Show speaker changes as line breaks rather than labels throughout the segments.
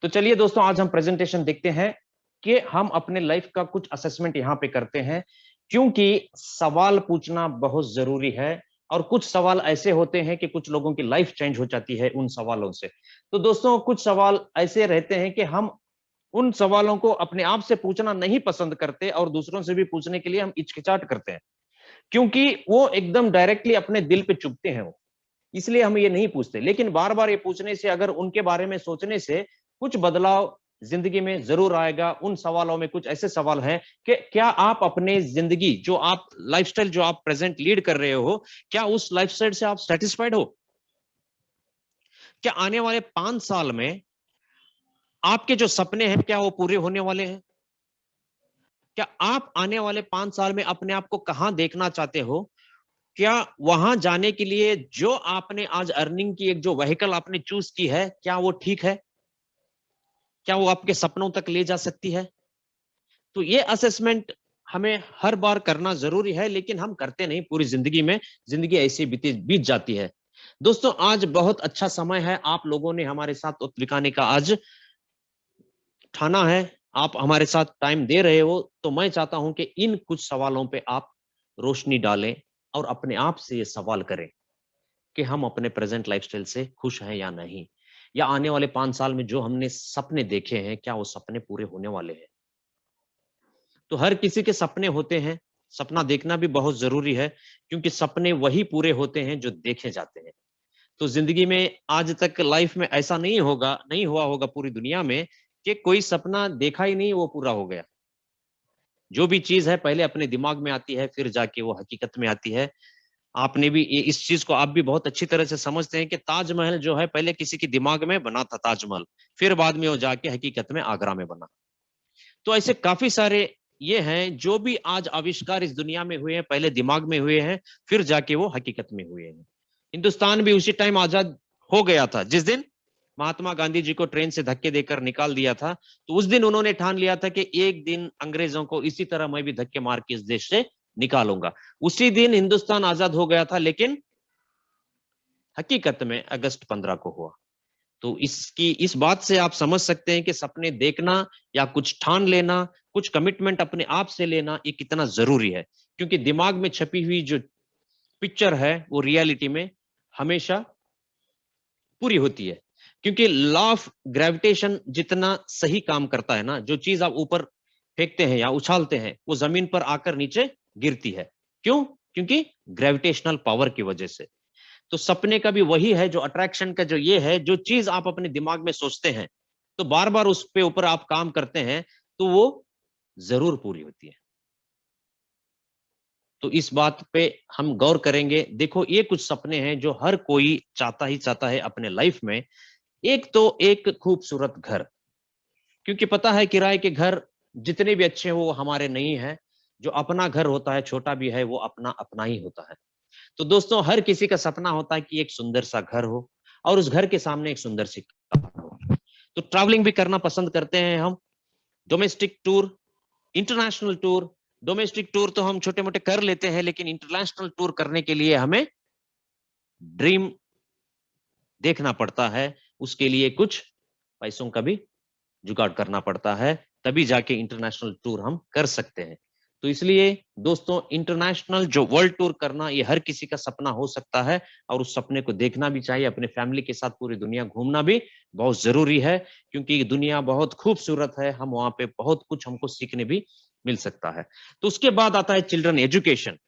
तो चलिए दोस्तों, आज हम प्रेजेंटेशन देखते हैं कि हम अपने लाइफ का कुछ असेसमेंट यहाँ पे करते हैं, क्योंकि सवाल पूछना बहुत जरूरी है। और कुछ सवाल ऐसे होते हैं कि कुछ लोगों की लाइफ चेंज हो जाती है उन सवालों से। तो दोस्तों, कुछ सवाल ऐसे रहते हैं कि हम उन सवालों को अपने आप से पूछना नहीं पसंद करते और दूसरों से भी पूछने के लिए हम हिचकिचाहट करते हैं, क्योंकि वो एकदम डायरेक्टली अपने दिल पे चुभते हैं वो। इसलिए हम ये नहीं पूछते। लेकिन बार बार ये पूछने से, अगर उनके बारे में सोचने से कुछ बदलाव जिंदगी में जरूर आएगा। उन सवालों में कुछ ऐसे सवाल हैं कि क्या आप अपने जिंदगी, जो आप लाइफस्टाइल जो आप प्रेजेंट लीड कर रहे हो, क्या उस लाइफस्टाइल से आप सेटिस्फाइड हो? क्या आने वाले 5 साल में आपके जो सपने हैं, क्या वो पूरे होने वाले हैं? क्या आप आने वाले 5 साल में अपने आप को कहां देखना चाहते हो? क्या वहां जाने के लिए जो आपने आज अर्निंग की एक जो व्हीकल आपने चूज की है, क्या वो ठीक है? क्या वो आपके सपनों तक ले जा सकती है? तो ये असेसमेंट हमें हर बार करना जरूरी है, लेकिन हम करते नहीं पूरी जिंदगी में। जिंदगी ऐसी बीत जाती है। दोस्तों, आज बहुत अच्छा समय है, आप लोगों ने हमारे साथ वक्त बिताने का आज ठाना है, आप हमारे साथ टाइम दे रहे हो। तो मैं चाहता हूं कि इन कुछ सवालों पे आप रोशनी डालें और अपने आप से ये सवाल करें कि हम अपने प्रेजेंट लाइफस्टाइल से खुश हैं या नहीं, या आने वाले 5 साल में जो हमने सपने देखे हैं, क्या वो सपने पूरे होने वाले हैं? तो हर किसी के सपने होते हैं, सपना देखना भी बहुत जरूरी है, क्योंकि सपने वही पूरे होते हैं जो देखे जाते हैं। तो जिंदगी में आज तक लाइफ में ऐसा नहीं हुआ होगा पूरी दुनिया में कि कोई सपना देखा ही नहीं वो पूरा हो गया। जो भी चीज है पहले अपने दिमाग में आती है, फिर जाके वो हकीकत में आती है। आपने भी इस चीज को आप भी बहुत अच्छी तरह से समझते हैं कि ताजमहल जो है पहले किसी के दिमाग में बना था ताजमहल, फिर बाद में वो जाके हकीकत में आगरा में बना। तो ऐसे काफी सारे ये हैं जो भी आज आविष्कार इस दुनिया में हुए हैं, पहले दिमाग में हुए हैं, फिर जाके वो हकीकत में हुए हैं। हिंदुस्तान भी उसी टाइम आजाद हो गया था जिस दिन महात्मा गांधी जी को ट्रेन से धक्के देकर निकाल दिया था। तो उस दिन उन्होंने ठान लिया था कि एक दिन अंग्रेजों को इसी तरह मैं भी धक्के मार के इस देश से निकालूंगा। उसी दिन हिंदुस्तान आजाद हो गया था, लेकिन हकीकत में अगस्त 15 को हुआ। तो इस बात से आप समझ सकते हैं कि सपने देखना या कुछ ठान लेना, कुछ कमिटमेंट अपने आप से लेना, ये कितना जरूरी है। क्योंकि दिमाग में छपी हुई जो पिक्चर है वो रियलिटी में हमेशा पूरी होती है। क्योंकि लॉ ऑफ ग्रेविटेशन जितना सही काम करता है ना, जो चीज आप ऊपर फेंकते हैं या उछालते हैं, वो जमीन पर आकर नीचे गिरती है। क्यों? क्योंकि ग्रेविटेशनल पावर की वजह से। तो सपने का भी वही है, जो अट्रैक्शन का जो ये है, जो चीज आप अपने दिमाग में सोचते हैं तो बार बार उस पे ऊपर आप काम करते हैं, तो वो जरूर पूरी होती है। तो इस बात पे हम गौर करेंगे। देखो, ये कुछ सपने हैं जो हर कोई चाहता है अपने लाइफ में। एक तो एक खूबसूरत घर, क्योंकि पता है किराए के घर जितने भी अच्छे हो वो हमारे नहीं है। जो अपना घर होता है, छोटा भी है, वो अपना अपना ही होता है। तो दोस्तों, हर किसी का सपना होता है कि एक सुंदर सा घर हो और उस घर के सामने एक सुंदर सी कार हो। तो ट्रैवलिंग भी करना पसंद करते हैं हम। Domestic tour, international tour. Domestic tour तो हम छोटे मोटे कर लेते हैं, लेकिन इंटरनेशनल टूर करने के लिए हमें ड्रीम देखना पड़ता है। उसके लिए कुछ पैसों का भी जुगाड़ करना पड़ता है, तभी जाके इंटरनेशनल टूर हम कर सकते हैं। तो इसलिए दोस्तों, इंटरनेशनल जो वर्ल्ड टूर करना, ये हर किसी का सपना हो सकता है और उस सपने को देखना भी चाहिए। अपने फैमिली के साथ पूरी दुनिया घूमना भी बहुत जरूरी है, क्योंकि दुनिया बहुत खूबसूरत है। हम वहां पे बहुत कुछ हमको सीखने भी मिल सकता है। तो उसके बाद आता है चिल्ड्रन एजुकेशन।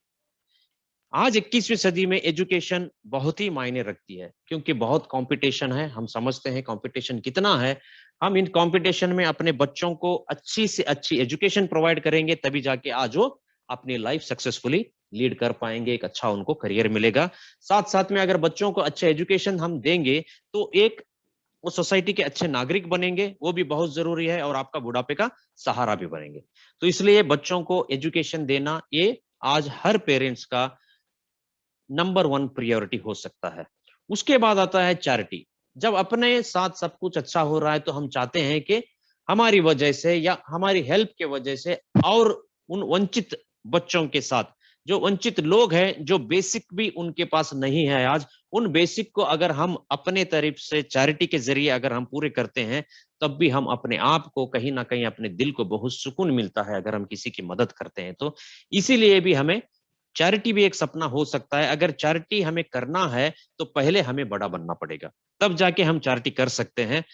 आज 21वीं सदी में एजुकेशन बहुत ही मायने रखती है, क्योंकि बहुत कंपटीशन है। हम समझते हैं कंपटीशन कितना है। हम इन कंपटीशन में अपने बच्चों को अच्छी से अच्छी एजुकेशन प्रोवाइड करेंगे, तभी जाके आज वो अपनी लाइफ सक्सेसफुली लीड कर पाएंगे, एक अच्छा उनको करियर मिलेगा। साथ साथ में अगर बच्चों को अच्छे एजुकेशन हम देंगे, तो एक वो सोसाइटी के अच्छे नागरिक बनेंगे, वो भी बहुत जरूरी है, और आपका बुढ़ापे का सहारा भी बनेंगे। तो इसलिए बच्चों को एजुकेशन देना, ये आज हर पेरेंट्स का नंबर 1 प्रायोरिटी हो सकता है। उसके बाद आता है चैरिटी। जब अपने साथ सब कुछ अच्छा हो रहा है, तो हम चाहते हैं कि हमारी वजह से या हमारी हेल्प के वजह से और उन वंचित बच्चों के साथ जो वंचित लोग हैं, जो बेसिक भी उनके पास नहीं है आज, उन बेसिक को अगर हम अपने तरफ से चैरिटी के जरिए अगर हम पूरे करते हैं, तब भी हम अपने आप को कहीं ना कहीं, अपने दिल को बहुत सुकून मिलता है अगर हम किसी की मदद करते हैं तो। इसीलिए भी हमें चैरिटी भी एक सपना हो सकता है। अगर चैरिटी हमें करना है तो पहले हमें बड़ा बनना पड़ेगा, तब जाके हम चैरिटी कर सकते हैं।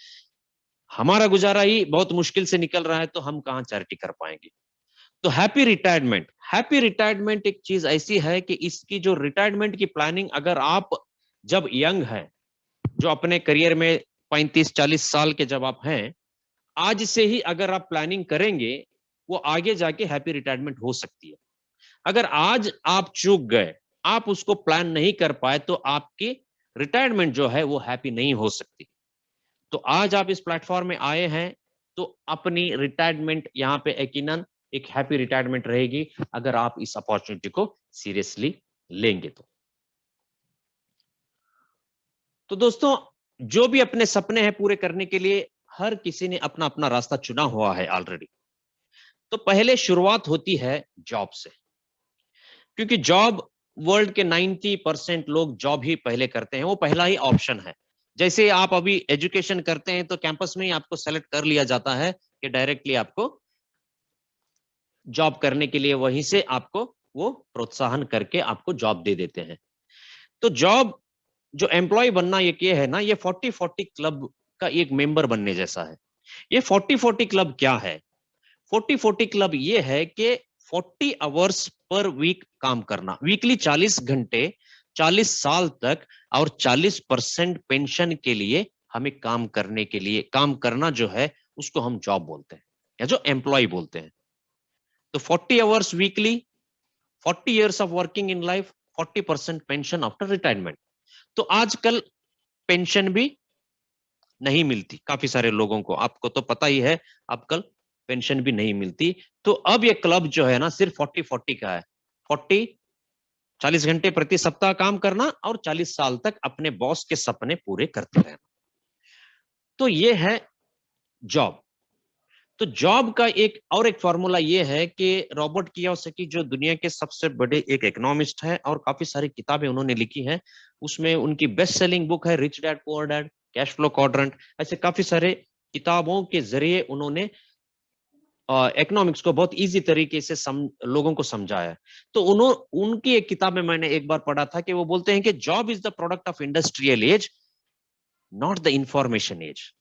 हमारा गुजारा ही बहुत मुश्किल से निकल रहा है तो हम कहाँ चैरिटी कर पाएंगे। तो हैप्पी रिटायरमेंट, हैप्पी रिटायरमेंट एक चीज ऐसी है कि इसकी जो रिटायरमेंट की प्लानिंग अगर आप जब यंग है, जो अपने करियर में 35-40 साल के जब आप हैं, आज से ही अगर आप प्लानिंग करेंगे, वो आगे जाके हैप्पी रिटायरमेंट हो सकती है। अगर आज आप चूक गए, आप उसको प्लान नहीं कर पाए, तो आपकी रिटायरमेंट जो है वो हैप्पी नहीं हो सकती। तो आज आप इस प्लेटफॉर्म में आए हैं तो अपनी रिटायरमेंट यहाँ पे यकीनन एक हैप्पी रिटायरमेंट रहेगी, अगर आप इस अपॉर्चुनिटी को सीरियसली लेंगे तो दोस्तों, जो भी अपने सपने हैं पूरे करने के लिए हर किसी ने अपना अपना रास्ता चुना हुआ है ऑलरेडी। तो पहले शुरुआत होती है जॉब से, क्योंकि जॉब, वर्ल्ड के 90% लोग जॉब ही पहले करते हैं, वो पहला ही ऑप्शन है। जैसे आप अभी एजुकेशन करते हैं तो कैंपस में ही आपको सेलेक्ट कर लिया जाता है कि डायरेक्टली आपको जॉब करने के लिए वहीं से आपको वो प्रोत्साहन करके आपको जॉब दे देते हैं। तो जॉब, जो एम्प्लॉय बनना ये है ना, ये 40-40 क्लब का एक मेंबर बनने जैसा है। ये 40-40 क्लब क्या है? 40-40 क्लब ये है कि 40 आवर्स पर वीक काम करना, वीकली 40 घंटे, 40 साल तक, और 40% पेंशन के लिए हमें काम करने के लिए, काम करना जो है उसको हम जॉब बोलते हैं या जो एम्प्लॉय बोलते हैं। तो 40 hours weekly, 40 years of working in life, 40% pension after retirement. तो आजकल पेंशन भी नहीं मिलती काफी सारे लोगों को, आपको तो पता ही है, आजकल पेंशन भी नहीं मिलती। तो अब ये क्लब जो है ना सिर्फ 40-40 का है। 40 घंटे प्रति सप्ताह काम करना और 40 साल तक अपने बॉस के सपने पूरे करते रहना। तो ये है जॉब। तो जॉब का एक फॉर्मूला ये है कि रॉबर्ट कियोसाकी, जो दुनिया के सबसे बड़े एक इकोनॉमिस्ट है और काफी सारी किताबें उन्होंने लिखी हैं, उसमें उनकी बेस्ट सेलिंग बुक है rich dad poor dad, cash flow quadrant, ऐसे काफी सारे किताबों के जरिए उन्होंने इकोनॉमिक्स को बहुत इजी तरीके से लोगों को समझाया। तो उनकी एक किताब में मैंने एक बार पढ़ा था कि वो बोलते हैं कि job is the product of industrial age, not the information age.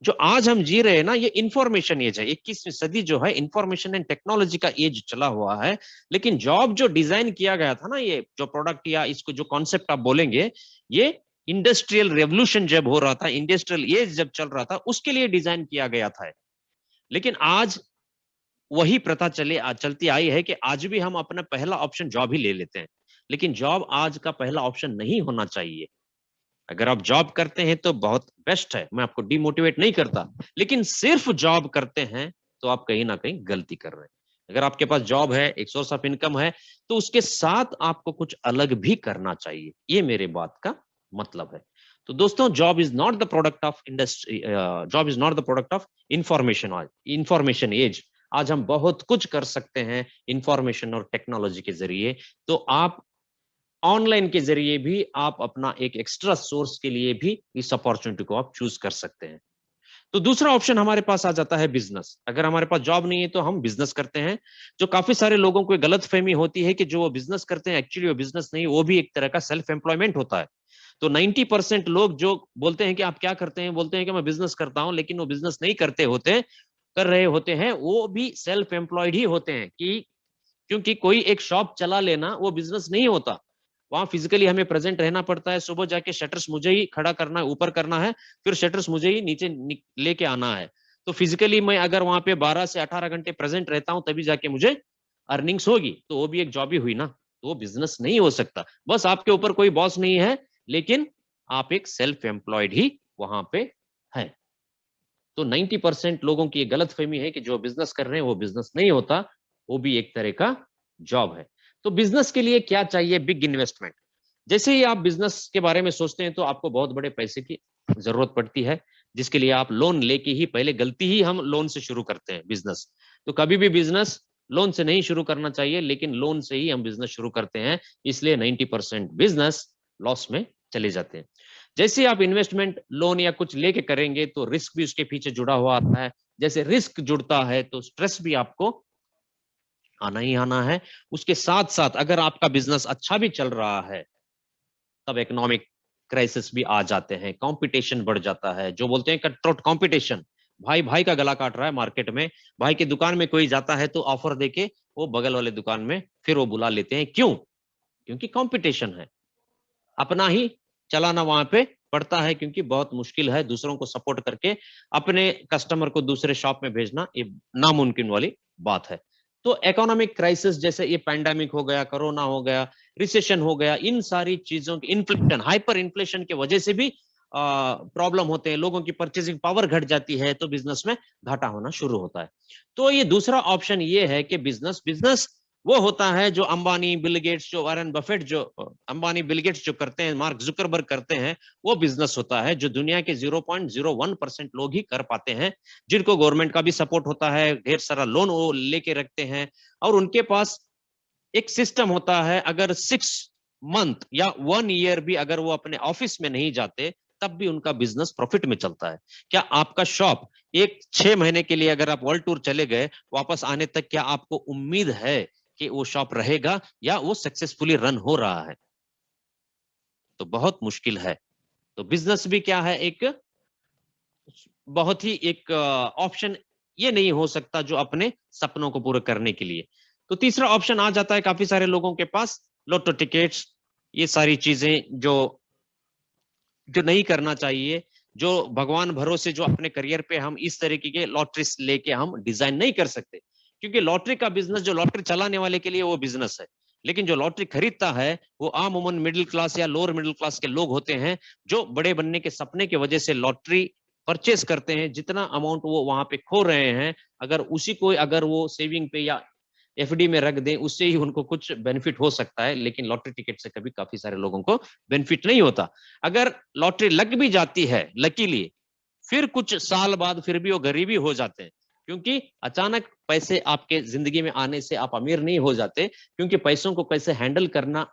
जो आज हम जी रहे हैं ना, ये इंफॉर्मेशन एज है। 21वीं सदी जो है इंफॉर्मेशन एंड टेक्नोलॉजी का एज चला हुआ है। लेकिन जॉब जो डिजाइन किया गया था ना, ये जो प्रोडक्ट या इसको जो कॉन्सेप्ट आप बोलेंगे, ये इंडस्ट्रियल रेवोल्यूशन जब हो रहा था, इंडस्ट्रियल एज जब चल रहा था, उसके लिए डिजाइन किया गया था। लेकिन आज वही प्रथा चलती आई है कि आज भी हम अपना पहला ऑप्शन जॉब ही ले लेते हैं। लेकिन जॉब आज का पहला ऑप्शन नहीं होना चाहिए। अगर आप जॉब करते हैं तो बहुत बेस्ट है, मैं आपको डिमोटिवेट नहीं करता, लेकिन सिर्फ जॉब करते हैं तो आप कहीं ना कहीं गलती कर रहे हैं। अगर आपके पास जॉब है, एक सोर्स ऑफ इनकम है, तो उसके साथ आपको कुछ अलग भी करना चाहिए। ये मेरे बात का मतलब है। तो दोस्तों, job is not the product of industry, job is not the product of information age. आज हम बहुत कुछ कर सकते हैं इंफॉर्मेशन और टेक्नोलॉजी के जरिए। तो आप ऑनलाइन के जरिए भी आप अपना एक एक्स्ट्रा सोर्स के लिए भी इस अपॉर्चुनिटी को आप चूज कर सकते हैं। तो दूसरा ऑप्शन हमारे पास आ जाता है बिजनेस। अगर हमारे पास जॉब नहीं है तो हम बिजनेस करते हैं। जो काफी सारे लोगों को गलत फहमी होती है कि जो वो बिजनेस करते हैं, एक्चुअली वो बिजनेस नहीं, वो भी एक तरह का सेल्फ एम्प्लॉयमेंट होता है। तो 90% लोग जो बोलते हैं कि आप क्या करते हैं, बोलते हैं कि मैं बिजनेस करता हूं, लेकिन वो बिजनेस नहीं करते होते, कर रहे होते हैं, वो भी सेल्फ एम्प्लॉयड ही होते हैं। क्योंकि कोई एक शॉप चला लेना वो बिजनेस नहीं होता। वहां फिजिकली हमें प्रेजेंट रहना पड़ता है। सुबह जाके शटर्स मुझे ही खड़ा करना है, ऊपर करना है, फिर शटर्स मुझे ही नीचे लेके आना है। तो फिजिकली मैं अगर वहां पे 12 से 18 घंटे प्रेजेंट रहता हूं, तभी जाके मुझे अर्निंग्स होगी। तो वो भी एक जॉब ही हुई ना, तो वो बिजनेस नहीं हो सकता। बस आपके ऊपर कोई बॉस नहीं है, लेकिन आप एक सेल्फ एम्प्लॉयड ही वहां पे है। तो 90% लोगों की गलत फहमी है कि जो बिजनेस कर रहे हैं वो बिजनेस नहीं होता, वो भी एक तरह का जॉब है। तो बिजनेस के लिए क्या चाहिए? Big investment. जैसे ही आप बिजनेस के बारे में सोचते हैं तो आपको बहुत बड़े पैसे की जरूरत पड़ती है, जिसके लिए आप लोन लेके ही, पहले गलती ही हम लोन से शुरू करते हैं बिजनेस। तो कभी भी बिजनेस लोन से नहीं शुरू करना चाहिए, लेकिन लोन से ही हम बिजनेस शुरू करते हैं, इसलिए 90% बिजनेस लॉस में चले जाते हैं। जैसे आप इन्वेस्टमेंट लोन या कुछ लेके करेंगे तो रिस्क भी उसके पीछे जुड़ा हुआ आता है। जैसे रिस्क जुड़ता है तो स्ट्रेस भी आपको आना ही आना है। उसके साथ साथ अगर आपका बिजनेस अच्छा भी चल रहा है तब इकोनॉमिक क्राइसिस भी आ जाते हैं, कंपटीशन बढ़ जाता है, जो बोलते हैं कट थ्रोट कंपटीशन। भाई भाई का गला काट रहा है मार्केट में, भाई की दुकान में कोई जाता है तो ऑफर देके वो बगल वाले दुकान में फिर वो बुला लेते हैं। क्यों? क्योंकि कंपटीशन है, अपना ही चलाना वहां पे पड़ता है, क्योंकि बहुत मुश्किल है दूसरों को सपोर्ट करके अपने कस्टमर को दूसरे शॉप में भेजना, ये नामुमकिन वाली बात है। तो इकोनॉमिक क्राइसिस जैसे ये पैंडेमिक हो गया, कोरोना हो गया, रिसेशन हो गया, इन सारी चीजों की इन्फ्लेशन, हाइपर इन्फ्लेशन की वजह से भी प्रॉब्लम होते हैं, लोगों की परचेसिंग पावर घट जाती है, तो बिजनेस में घाटा होना शुरू होता है। तो ये दूसरा ऑप्शन ये है कि बिजनेस बिजनेस वो होता है जो अंबानी, बिल गेट्स, जो वारेन बफेट, जो अंबानी बिल गेट्स जो करते हैं, मार्क जुकरबर्ग करते हैं, वो बिजनेस होता है जो दुनिया के 0.01% लोग ही कर पाते हैं, जिनको गवर्नमेंट का भी सपोर्ट होता है, ढेर सारा लोन वो लेके रखते हैं, और उनके पास एक सिस्टम होता है, अगर 6 मंथ या 1 ईयर भी अगर वो अपने ऑफिस में नहीं जाते तब भी उनका बिजनेस प्रॉफिट में चलता है। क्या आपका शॉप एक 6 महीने के लिए अगर आप वर्ल्ड टूर चले गए, वापस आने तक क्या आपको उम्मीद है कि वो शॉप रहेगा या वो सक्सेसफुली रन हो रहा है? तो बहुत मुश्किल है। तो बिजनेस भी क्या है, एक बहुत ही एक ऑप्शन ये नहीं हो सकता जो अपने सपनों को पूरा करने के लिए। तो तीसरा ऑप्शन आ जाता है काफी सारे लोगों के पास, लॉटो टिकट्स, ये सारी चीजें जो जो नहीं करना चाहिए, जो भगवान भरोसे, जो अपने करियर पे हम इस तरीके के लॉटरीज लेके हम डिजाइन नहीं कर सकते, क्योंकि लॉटरी का बिजनेस, जो लॉटरी चलाने वाले के लिए वो बिजनेस है, लेकिन जो लॉटरी खरीदता है वो आम मिडिल क्लास या लोअर मिडिल क्लास के लोग होते हैं, जो बड़े बनने के सपने की वजह से लॉटरी परचेस करते हैं। जितना अमाउंट वो वहां पे खो रहे हैं, अगर उसी को अगर वो सेविंग पे या एफडी में रख दें, उससे ही उनको कुछ बेनिफिट हो सकता है, लेकिन लॉटरी टिकट से कभी काफी सारे लोगों को बेनिफिट नहीं होता। अगर लॉटरी लग भी जाती है लकीली, फिर कुछ साल बाद फिर भी वो गरीबी हो जाते हैं, क्योंकि अचानक पैसे आपके जिंदगी में आने से आप अमीर नहीं हो जाते, क्योंकि पैसों को कैसे हैंडल करना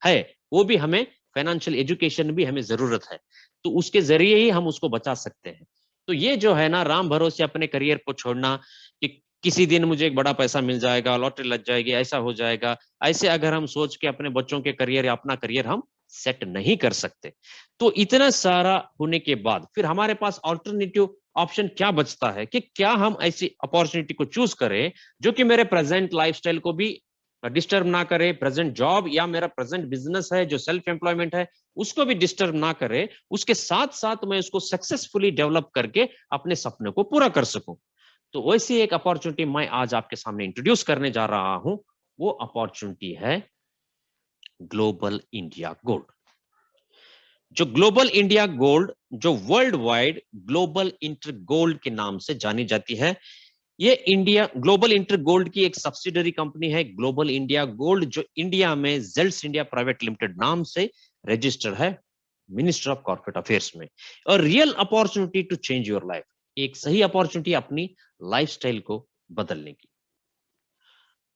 है वो भी हमें, फाइनेंशियल एजुकेशन भी हमें जरूरत है, तो उसके जरिए ही हम उसको बचा सकते हैं। तो ये जो है ना, राम भरोसे अपने करियर को छोड़ना कि किसी दिन मुझे एक बड़ा पैसा मिल जाएगा, लॉटरी लग जाएगी, ऐसा हो जाएगा, ऐसे अगर हम सोच के अपने बच्चों के करियर या अपना करियर हम सेट नहीं कर सकते। तो इतना सारा होने के बाद फिर हमारे पास ऑल्टरनेटिव ऑप्शन क्या बचता है, कि क्या हम ऐसी अपॉर्चुनिटी को चूज करें जो कि मेरे प्रेजेंट लाइफस्टाइल को भी डिस्टर्ब ना करे, प्रेजेंट जॉब या मेरा प्रेजेंट बिजनेस है जो सेल्फ एम्प्लॉयमेंट है उसको भी डिस्टर्ब ना करे, उसके साथ साथ मैं उसको सक्सेसफुली डेवलप करके अपने सपने को पूरा कर सकूं। तो वैसी एक अपॉर्चुनिटी मैं आज आपके सामने इंट्रोड्यूस करने जा रहा हूं। वो अपॉर्चुनिटी है ग्लोबल इंडिया गोल्ड। जो ग्लोबल इंडिया गोल्ड, जो world wide global inter gold के नाम से जानी जाती है, ये इंडिया ग्लोबल इंटर गोल्ड की एक सब्सिडरी कंपनी है। ग्लोबल इंडिया गोल्ड जो इंडिया में जेल्स इंडिया प्राइवेट लिमिटेड नाम से रजिस्टर है मिनिस्टर ऑफ कॉर्पोरेट अफेयर्स में। और real opportunity to change your life, एक सही अपॉर्चुनिटी अपनी लाइफस्टाइल को बदलने की।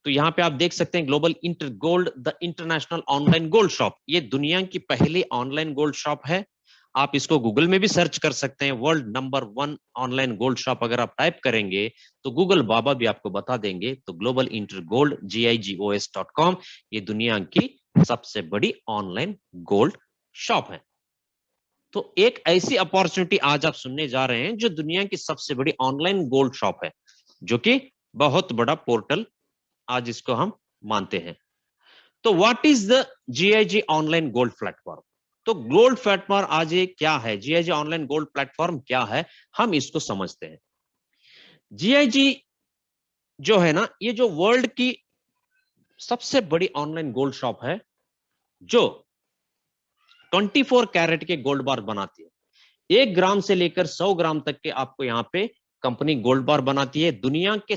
तो यहाँ पे आप देख सकते हैं global inter gold the international online gold shop, ये दुनिया की पहली ऑनलाइन गोल्ड शॉप है। आप इसको गूगल में भी सर्च कर सकते हैं, world number 1 online gold shop अगर आप टाइप करेंगे तो गूगल बाबा भी आपको बता देंगे। तो ग्लोबल इंटर गोल्ड GIGOS.com ये दुनिया की सबसे बड़ी ऑनलाइन गोल्ड शॉप है। तो एक ऐसी अपॉर्चुनिटी आज आप सुनने जा रहे हैं जो दुनिया की सबसे बड़ी ऑनलाइन गोल्ड शॉप है, जो कि बहुत बड़ा पोर्टल आज इसको हम मानते हैं। तो what is the GIG online gold platform? तो गोल्ड प्लेटफॉर्म आज ये क्या है, GIG ऑनलाइन गोल्ड प्लेटफॉर्म क्या है, हम इसको समझते हैं। GIG जो है ना, ये जो वर्ल्ड की सबसे बड़ी ऑनलाइन गोल्ड शॉप है, जो 24 कैरेट के गोल्ड बार बनाती है। 1 ग्राम से लेकर 100 ग्राम तक के आपको यहाँ पे कंपनी गोल्ड बार बनाती है। दुनिया के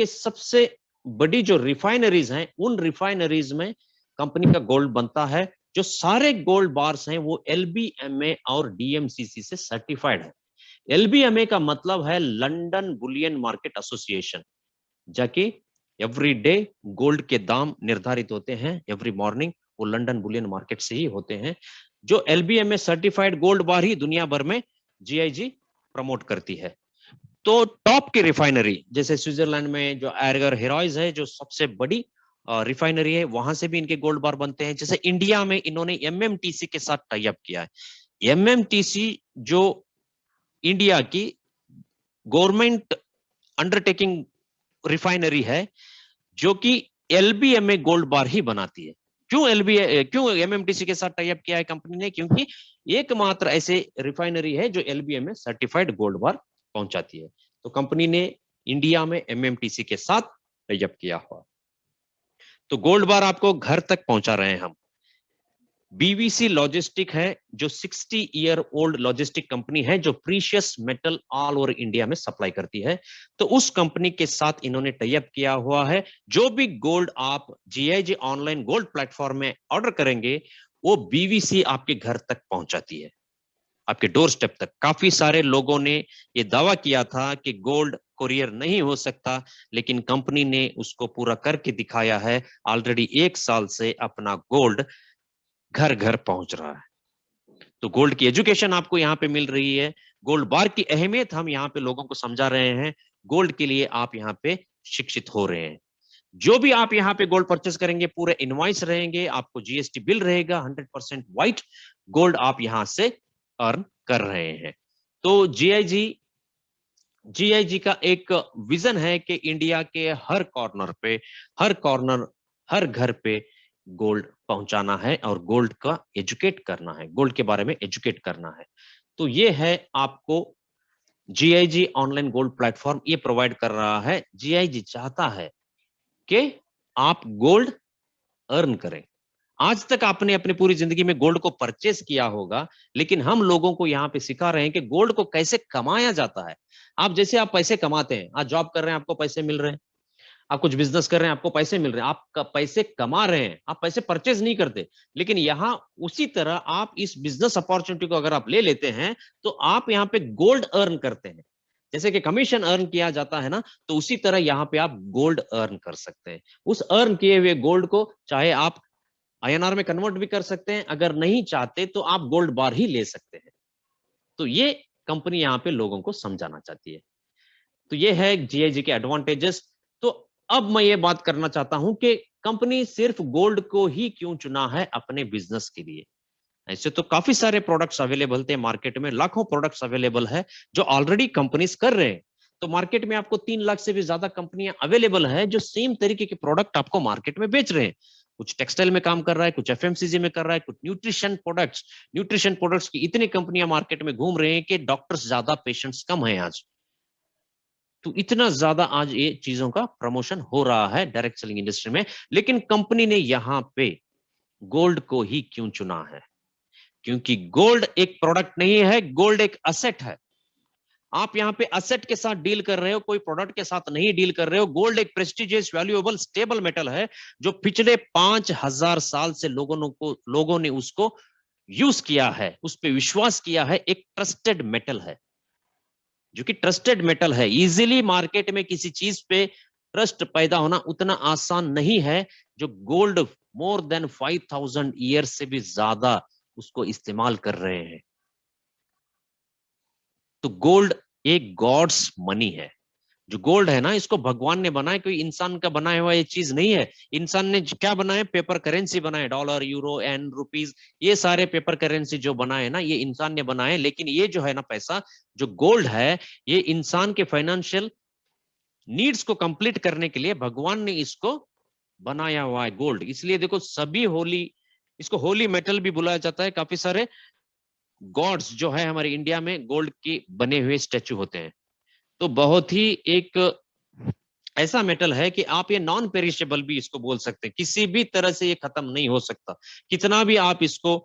सबसे बड़ी जो रिफाइनरीज हैं, उन रिफाइनरीज में कंपनी का गोल्ड बनता है। जो सारे गोल्ड बार्स हैं वो LBMA और DMCC से सर्टिफाइड है। एलबीएमए का मतलब है लंदन बुलियन मार्केट एसोसिएशन, जाकि एवरी डे गोल्ड के दाम निर्धारित होते हैं एवरी मॉर्निंग, वो लंदन बुलियन मार्केट से ही होते हैं। जो एलबीएमए सर्टिफाइड गोल्ड बार ही दुनिया भर में जीआईजी प्रमोट करती है। तो टॉप की रिफाइनरी जैसे स्विट्जरलैंड में जो एर्गर हेरॉइज है, जो सबसे बड़ी रिफाइनरी है, वहां से भी इनके गोल्ड बार बनते हैं। जैसे इंडिया में इन्होंने एमएमटीसी के साथ टाई अप किया है। एमएमटीसी जो इंडिया की गवर्नमेंट अंडरटेकिंग रिफाइनरी है, जो कि एलबीएमए गोल्ड बार ही बनाती है। क्यों एमएमटीसी के साथ टाई अप किया है कंपनी ने? क्योंकि एकमात्र ऐसे रिफाइनरी है जो एलबीएमए सर्टिफाइड गोल्ड बार पहुंचाती है। तो कंपनी ने इंडिया में एमएमटीसी के साथ टाई अप किया हुआ। तो गोल्ड बार आपको घर तक पहुंचा रहे हैं हम। बीवीसी लॉजिस्टिक है जो 60 ईयर ओल्ड लॉजिस्टिक कंपनी है, जो precious metal all over India में सप्लाई करती है। तो उस कंपनी के साथ इन्होंने टाई अप किया हुआ है। जो भी गोल्ड आप जीआईजी ऑनलाइन गोल्ड प्लेटफॉर्म में ऑर्डर करेंगे, वो बीवीसी आपके घर तक पहुंचाती है, आपके डोर स्टेप तक। काफी सारे लोगों ने ये दावा किया था कि गोल्ड कोरियर नहीं हो सकता, लेकिन कंपनी ने उसको पूरा करके दिखाया है। ऑलरेडी 1 साल से अपना गोल्ड घर घर पहुंच रहा है। तो गोल्ड की एजुकेशन आपको यहाँ पे मिल रही है। गोल्ड बार की अहमियत हम यहाँ पे लोगों को समझा रहे हैं। गोल्ड के लिए आप यहाँ पे शिक्षित हो रहे हैं। जो भी आप यहाँ पे गोल्ड परचेस करेंगे, पूरे इनवॉइस रहेंगे, आपको जीएसटी बिल रहेगा, 100% व्हाइट गोल्ड आप यहाँ से अर्न कर रहे हैं। तो जीआईजी का एक विजन है कि इंडिया के हर कॉर्नर पे, हर कॉर्नर, हर घर पे गोल्ड पहुंचाना है और गोल्ड का एजुकेट करना है, गोल्ड के बारे में एजुकेट करना है। तो ये है आपको जीआईजी ऑनलाइन गोल्ड प्लेटफॉर्म ये प्रोवाइड कर रहा है। जीआईजी चाहता है कि आप गोल्ड अर्न करें। आज तक आपने अपनी पूरी जिंदगी में गोल्ड को परचेस किया होगा, लेकिन हम लोगों को यहाँ पे सिखा रहे हैं कि गोल्ड को कैसे कमाया जाता है। आप जैसे आप पैसे कमाते हैं, आज जॉब कर रहे हैं आपको पैसे मिल रहे हैं, आप कुछ बिजनेस कर रहे हैं आपको पैसे मिल रहे हैं, आप पैसे कमा रहे हैं, आप पैसे परचेज नहीं करते। लेकिन यहाँ उसी तरह आप इस बिजनेस अपॉर्चुनिटी को अगर आप ले लेते हैं, तो आप यहाँ पे गोल्ड अर्न करते हैं। जैसे कि कमीशन अर्न किया जाता है ना, तो उसी तरह यहाँ पे आप गोल्ड अर्न कर सकते हैं। उस अर्न किए हुए गोल्ड को चाहे आप आईएनआर में कन्वर्ट भी कर सकते हैं, अगर नहीं चाहते तो आप गोल्ड बार ही ले सकते हैं। तो ये कंपनी यहाँ पे लोगों को समझाना चाहती है। तो ये है जीआईजी के एडवांटेजेस। तो अब मैं ये बात करना चाहता हूं कि कंपनी सिर्फ गोल्ड को ही क्यों चुना है अपने बिजनेस के लिए। ऐसे तो काफी सारे प्रोडक्ट्स अवेलेबल थे मार्केट में, लाखों प्रोडक्ट्स अवेलेबल है जो ऑलरेडी कंपनीज कर रहे हैं। तो मार्केट में आपको 3 लाख से भी ज्यादा कंपनियां अवेलेबल है जो सेम तरीके के प्रोडक्ट आपको मार्केट में बेच रहे हैं। कुछ टेक्सटाइल में काम कर रहा है, कुछ एफएमसीजी में कर रहा है, कुछ न्यूट्रिशन प्रोडक्ट्स की इतनी कंपनियां मार्केट में घूम रहे हैं कि डॉक्टर्स ज्यादा, पेशेंट्स कम है आज। तो इतना ज्यादा आज ये चीजों का प्रमोशन हो रहा है डायरेक्ट सेलिंग इंडस्ट्री में। लेकिन कंपनी ने यहां पे गोल्ड को ही क्यों चुना है? क्योंकि गोल्ड एक प्रोडक्ट नहीं है, गोल्ड एक असेट है। आप यहाँ पे असेट के साथ डील कर रहे हो, कोई प्रोडक्ट के साथ नहीं डील कर रहे हो। गोल्ड एक प्रेस्टिजियस, वैल्यूएबल, स्टेबल मेटल है जो पिछले 5000 साल से लोगों ने उसको यूज किया है, उस पर विश्वास किया है। एक ट्रस्टेड मेटल है, जो कि ट्रस्टेड मेटल है। इजीली मार्केट में किसी चीज पे ट्रस्ट पैदा होना उतना आसान नहीं है। जो गोल्ड मोर देन 5000 ईयर से भी ज्यादा उसको इस्तेमाल कर रहे हैं। तो गोल्ड एक गॉड्स मनी है। जो गोल्ड है ना, इसको भगवान ने बनाया, कोई इंसान का बनाया हुआ ये चीज नहीं है। इंसान ने क्या बनाया? पेपर करेंसी बनाए, डॉलर, यूरो एंड रुपीज, ये सारे पेपर करेंसी जो बनाए ना, ये इंसान ने बनाए। लेकिन ये जो है ना पैसा, जो गोल्ड है, ये इंसान के फाइनेंशियल नीड्स को कंप्लीट करने के लिए भगवान ने इसको बनाया हुआ है गोल्ड। इसलिए देखो सभी होली, इसको होली मेटल भी बुलाया जाता है। काफी सारे गॉड्स जो है हमारे इंडिया में गोल्ड के बने हुए स्टैचू होते हैं। तो बहुत ही एक ऐसा मेटल है कि आप ये नॉन पेरिशेबल भी इसको बोल सकते हैं, किसी भी तरह से ये खत्म नहीं हो सकता। कितना भी आप इसको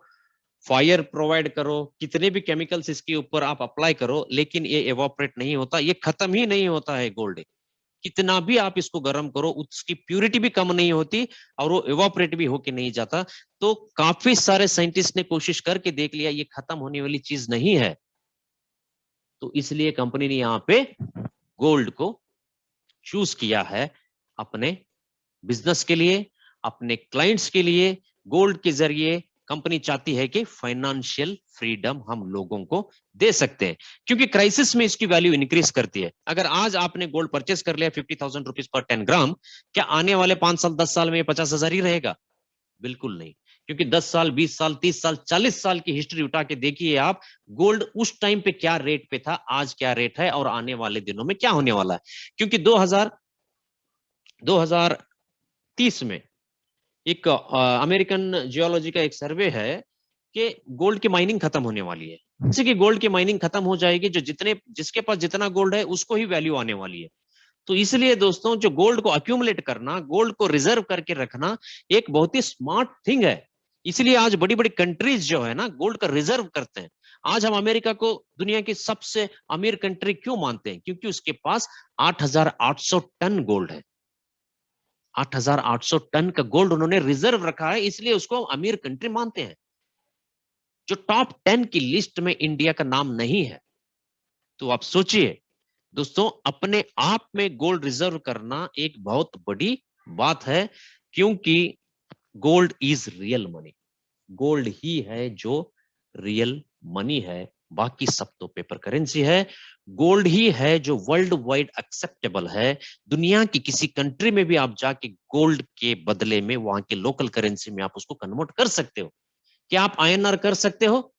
फायर प्रोवाइड करो, कितने भी केमिकल्स इसके ऊपर आप अप्लाई करो, लेकिन ये एवोपरेट नहीं होता, ये खत्म ही नहीं होता है गोल्ड। कितना भी आप इसको गर्म करो, उसकी प्यूरिटी भी कम नहीं होती और वो एवोपरेट भी होके नहीं जाता। तो काफी सारे साइंटिस्ट ने कोशिश करके देख लिया, ये खत्म होने वाली चीज नहीं है।
तो इसलिए कंपनी ने यहाँ पे गोल्ड को चूज किया है अपने बिजनेस के लिए, अपने क्लाइंट्स के लिए। गोल्ड के जरिए कंपनी चाहती है कि फाइनेंशियल फ्रीडम हम लोगों को दे सकते हैं, क्योंकि क्राइसिस में इसकी वैल्यू इंक्रीज करती है। अगर आज आपने गोल्ड परचेस कर लिया 50,000 रुपीज पर 10 ग्राम, क्या आने वाले 5 साल 10 साल में 50,000 ही रहेगा? बिल्कुल नहीं, क्योंकि 10 साल 20 साल 30 साल 40 साल की हिस्ट्री उठा के देखिए आप, गोल्ड उस टाइम पे क्या रेट पे था, आज क्या रेट है और आने वाले दिनों में क्या होने वाला है। क्योंकि 2030 में एक अमेरिकन जियोलॉजी का एक सर्वे है कि गोल्ड की माइनिंग खत्म होने वाली है। जैसे कि गोल्ड की माइनिंग खत्म हो जाएगी, जिसके पास जितना गोल्ड है उसको ही वैल्यू आने वाली है। तो इसलिए दोस्तों, जो गोल्ड को अक्यूमुलेट करना, गोल्ड को रिजर्व करके रखना एक बहुत ही स्मार्ट थिंग है। इसलिए आज बड़ी बड़ी कंट्रीज जो है ना, गोल्ड का रिजर्व करते हैं। आज हम अमेरिका को दुनिया की सबसे अमीर कंट्री क्यों मानते हैं? क्योंकि उसके पास 8,800 टन गोल्ड है। 8,800 टन का गोल्ड उन्होंने रिजर्व रखा है, इसलिए उसको अमीर कंट्री मानते हैं। जो टॉप 10 की लिस्ट में इंडिया का नाम नहीं है। तो आप सोचिए दोस्तों, अपने आप में गोल्ड रिजर्व करना एक बहुत बड़ी बात है, क्योंकि gold is real money. Gold ही है जो रियल मनी है, बाकी सब तो पेपर करेंसी है। गोल्ड ही है जो वर्ल्ड वाइड एक्सेप्टेबल है। दुनिया की किसी कंट्री में भी आप जाके गोल्ड के बदले में वहां के लोकल करेंसी में आप उसको कन्वर्ट कर सकते हो। क्या आप आईएनआर कर सकते हो?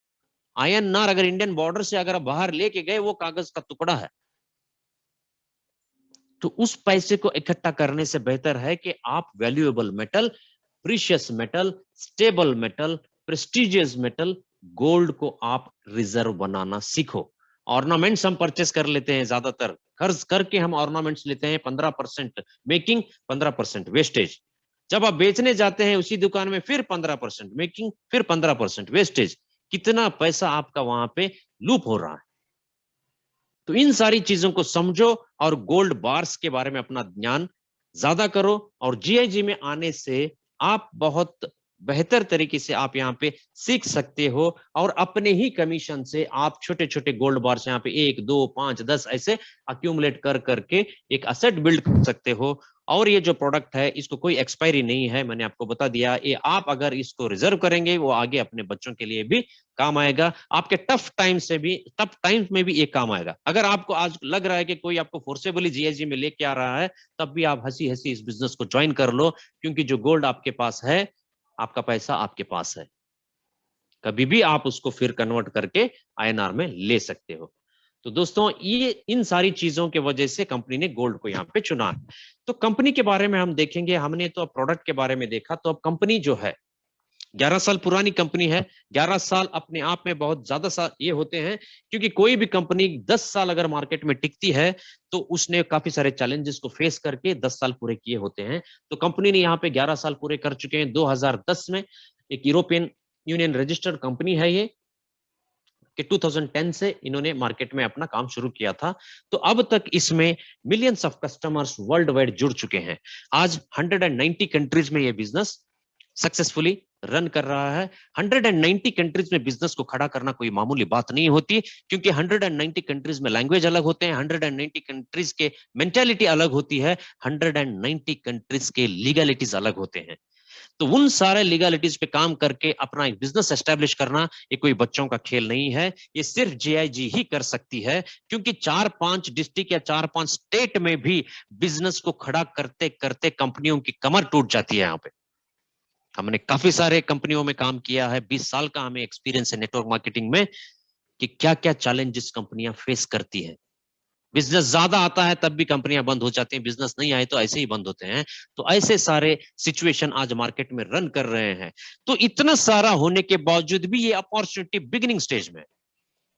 आईएनआर अगर इंडियन बॉर्डर से अगर आप बाहर लेके गए, वो कागज का टुकड़ा है। तो उस पैसे को इकट्ठा करने से बेहतर है कि आप valuable metal, precious metal, stable metal, prestigious metal, gold को आप रिजर्व बनाना सीखो। ऑर्नामेंट्स हम परचेस कर लेते हैं, ज्यादातर खर्च करके हम ऑर्नामेंट्स लेते हैं। 15% मेकिंग, 15% वेस्टेज। जब आप बेचने जाते हैं उसी दुकान में, फिर 15% मेकिंग, फिर 15% वेस्टेज। कितना पैसा आपका वहां पे लूप हो रहा है। तो इन सारी चीजों को समझो और गोल्ड बार्स के बारे में अपना ज्ञान ज्यादा करो। और जीआईजी में आने से आप बहुत बेहतर तरीके से आप यहाँ पे सीख सकते हो, और अपने ही कमीशन से आप छोटे छोटे गोल्ड बार्स यहाँ पे 1 2 5 10 ऐसे अक्यूमुलेट कर करके एक असेट बिल्ड कर सकते हो। और ये जो प्रोडक्ट है, इसको कोई एक्सपायरी नहीं है, मैंने आपको बता दिया। ये आप अगर इसको रिजर्व करेंगे, वो आगे अपने बच्चों के लिए भी काम आएगा, आपके टफ टाइम्स में भी ये काम आएगा। अगर आपको आज लग रहा है कि कोई आपको फोर्सेबली जीआईजी में लेके आ रहा है, तब भी आप हंसी हंसी इस बिजनेस को ज्वाइन कर लो, क्योंकि जो गोल्ड आपके पास है, आपका पैसा आपके पास है, कभी भी आप उसको फिर कन्वर्ट करके आईएनआर में ले सकते हो। तो दोस्तों, ये इन सारी चीजों के वजह से कंपनी ने गोल्ड को यहाँ पे चुना। तो कंपनी के बारे में हम देखेंगे। हमने तो प्रोडक्ट के बारे में देखा, तो अब कंपनी जो है 11 साल पुरानी कंपनी है। 11 साल अपने आप में बहुत ज्यादा साल ये होते हैं, क्योंकि कोई भी कंपनी 10 साल अगर मार्केट में टिकती है, तो उसने काफी सारे चैलेंजेस को फेस करके 10 साल पूरे किए होते हैं। तो कंपनी ने यहाँ पे 11 साल पूरे कर चुके हैं। 2010 में एक यूरोपियन यूनियन रजिस्टर्ड कंपनी है ये, कि 2010 से इन्होंने मार्केट में अपना काम शुरू किया था। तो अब तक इसमें millions of customers world wide जुड़ चुके हैं। आज 190 कंट्रीज में ये बिजनेस सक्सेसफुली रन कर रहा है। 190 कंट्रीज में बिजनेस को खड़ा करना कोई मामूली बात नहीं होती, क्योंकि 190 कंट्रीज में लैंग्वेज अलग होते हैं, 190 कंट्रीज के मेंटालिटी अलग होती है, 190 कंट्रीज के लीगलिटीज अलग होते हैं। तो उन सारे लीगलिटीज पे काम करके अपना एक बिजनेस एस्टेब्लिश करना ये कोई बच्चों का खेल नहीं है। ये सिर्फ जीआईजी ही कर सकती है, क्योंकि 4-5 डिस्ट्रिक्ट या 4-5 स्टेट में भी बिजनेस को खड़ा करते करते कंपनियों की कमर टूट जाती है। यहाँ पे हमने काफी सारे कंपनियों में काम किया है, 20 साल का हमें एक्सपीरियंस है नेटवर्क मार्केटिंग में, कि क्या क्या चैलेंजेस कंपनियां फेस करती है। बिजनेस ज्यादा आता है तब भी कंपनियां बंद हो जाती हैं, बिजनेस नहीं आए तो ऐसे ही बंद होते हैं। तो ऐसे सारे सिचुएशन आज मार्केट में रन कर रहे हैं। तो इतना सारा होने के बावजूद भी ये अपॉर्चुनिटी बिगिनिंग स्टेज में,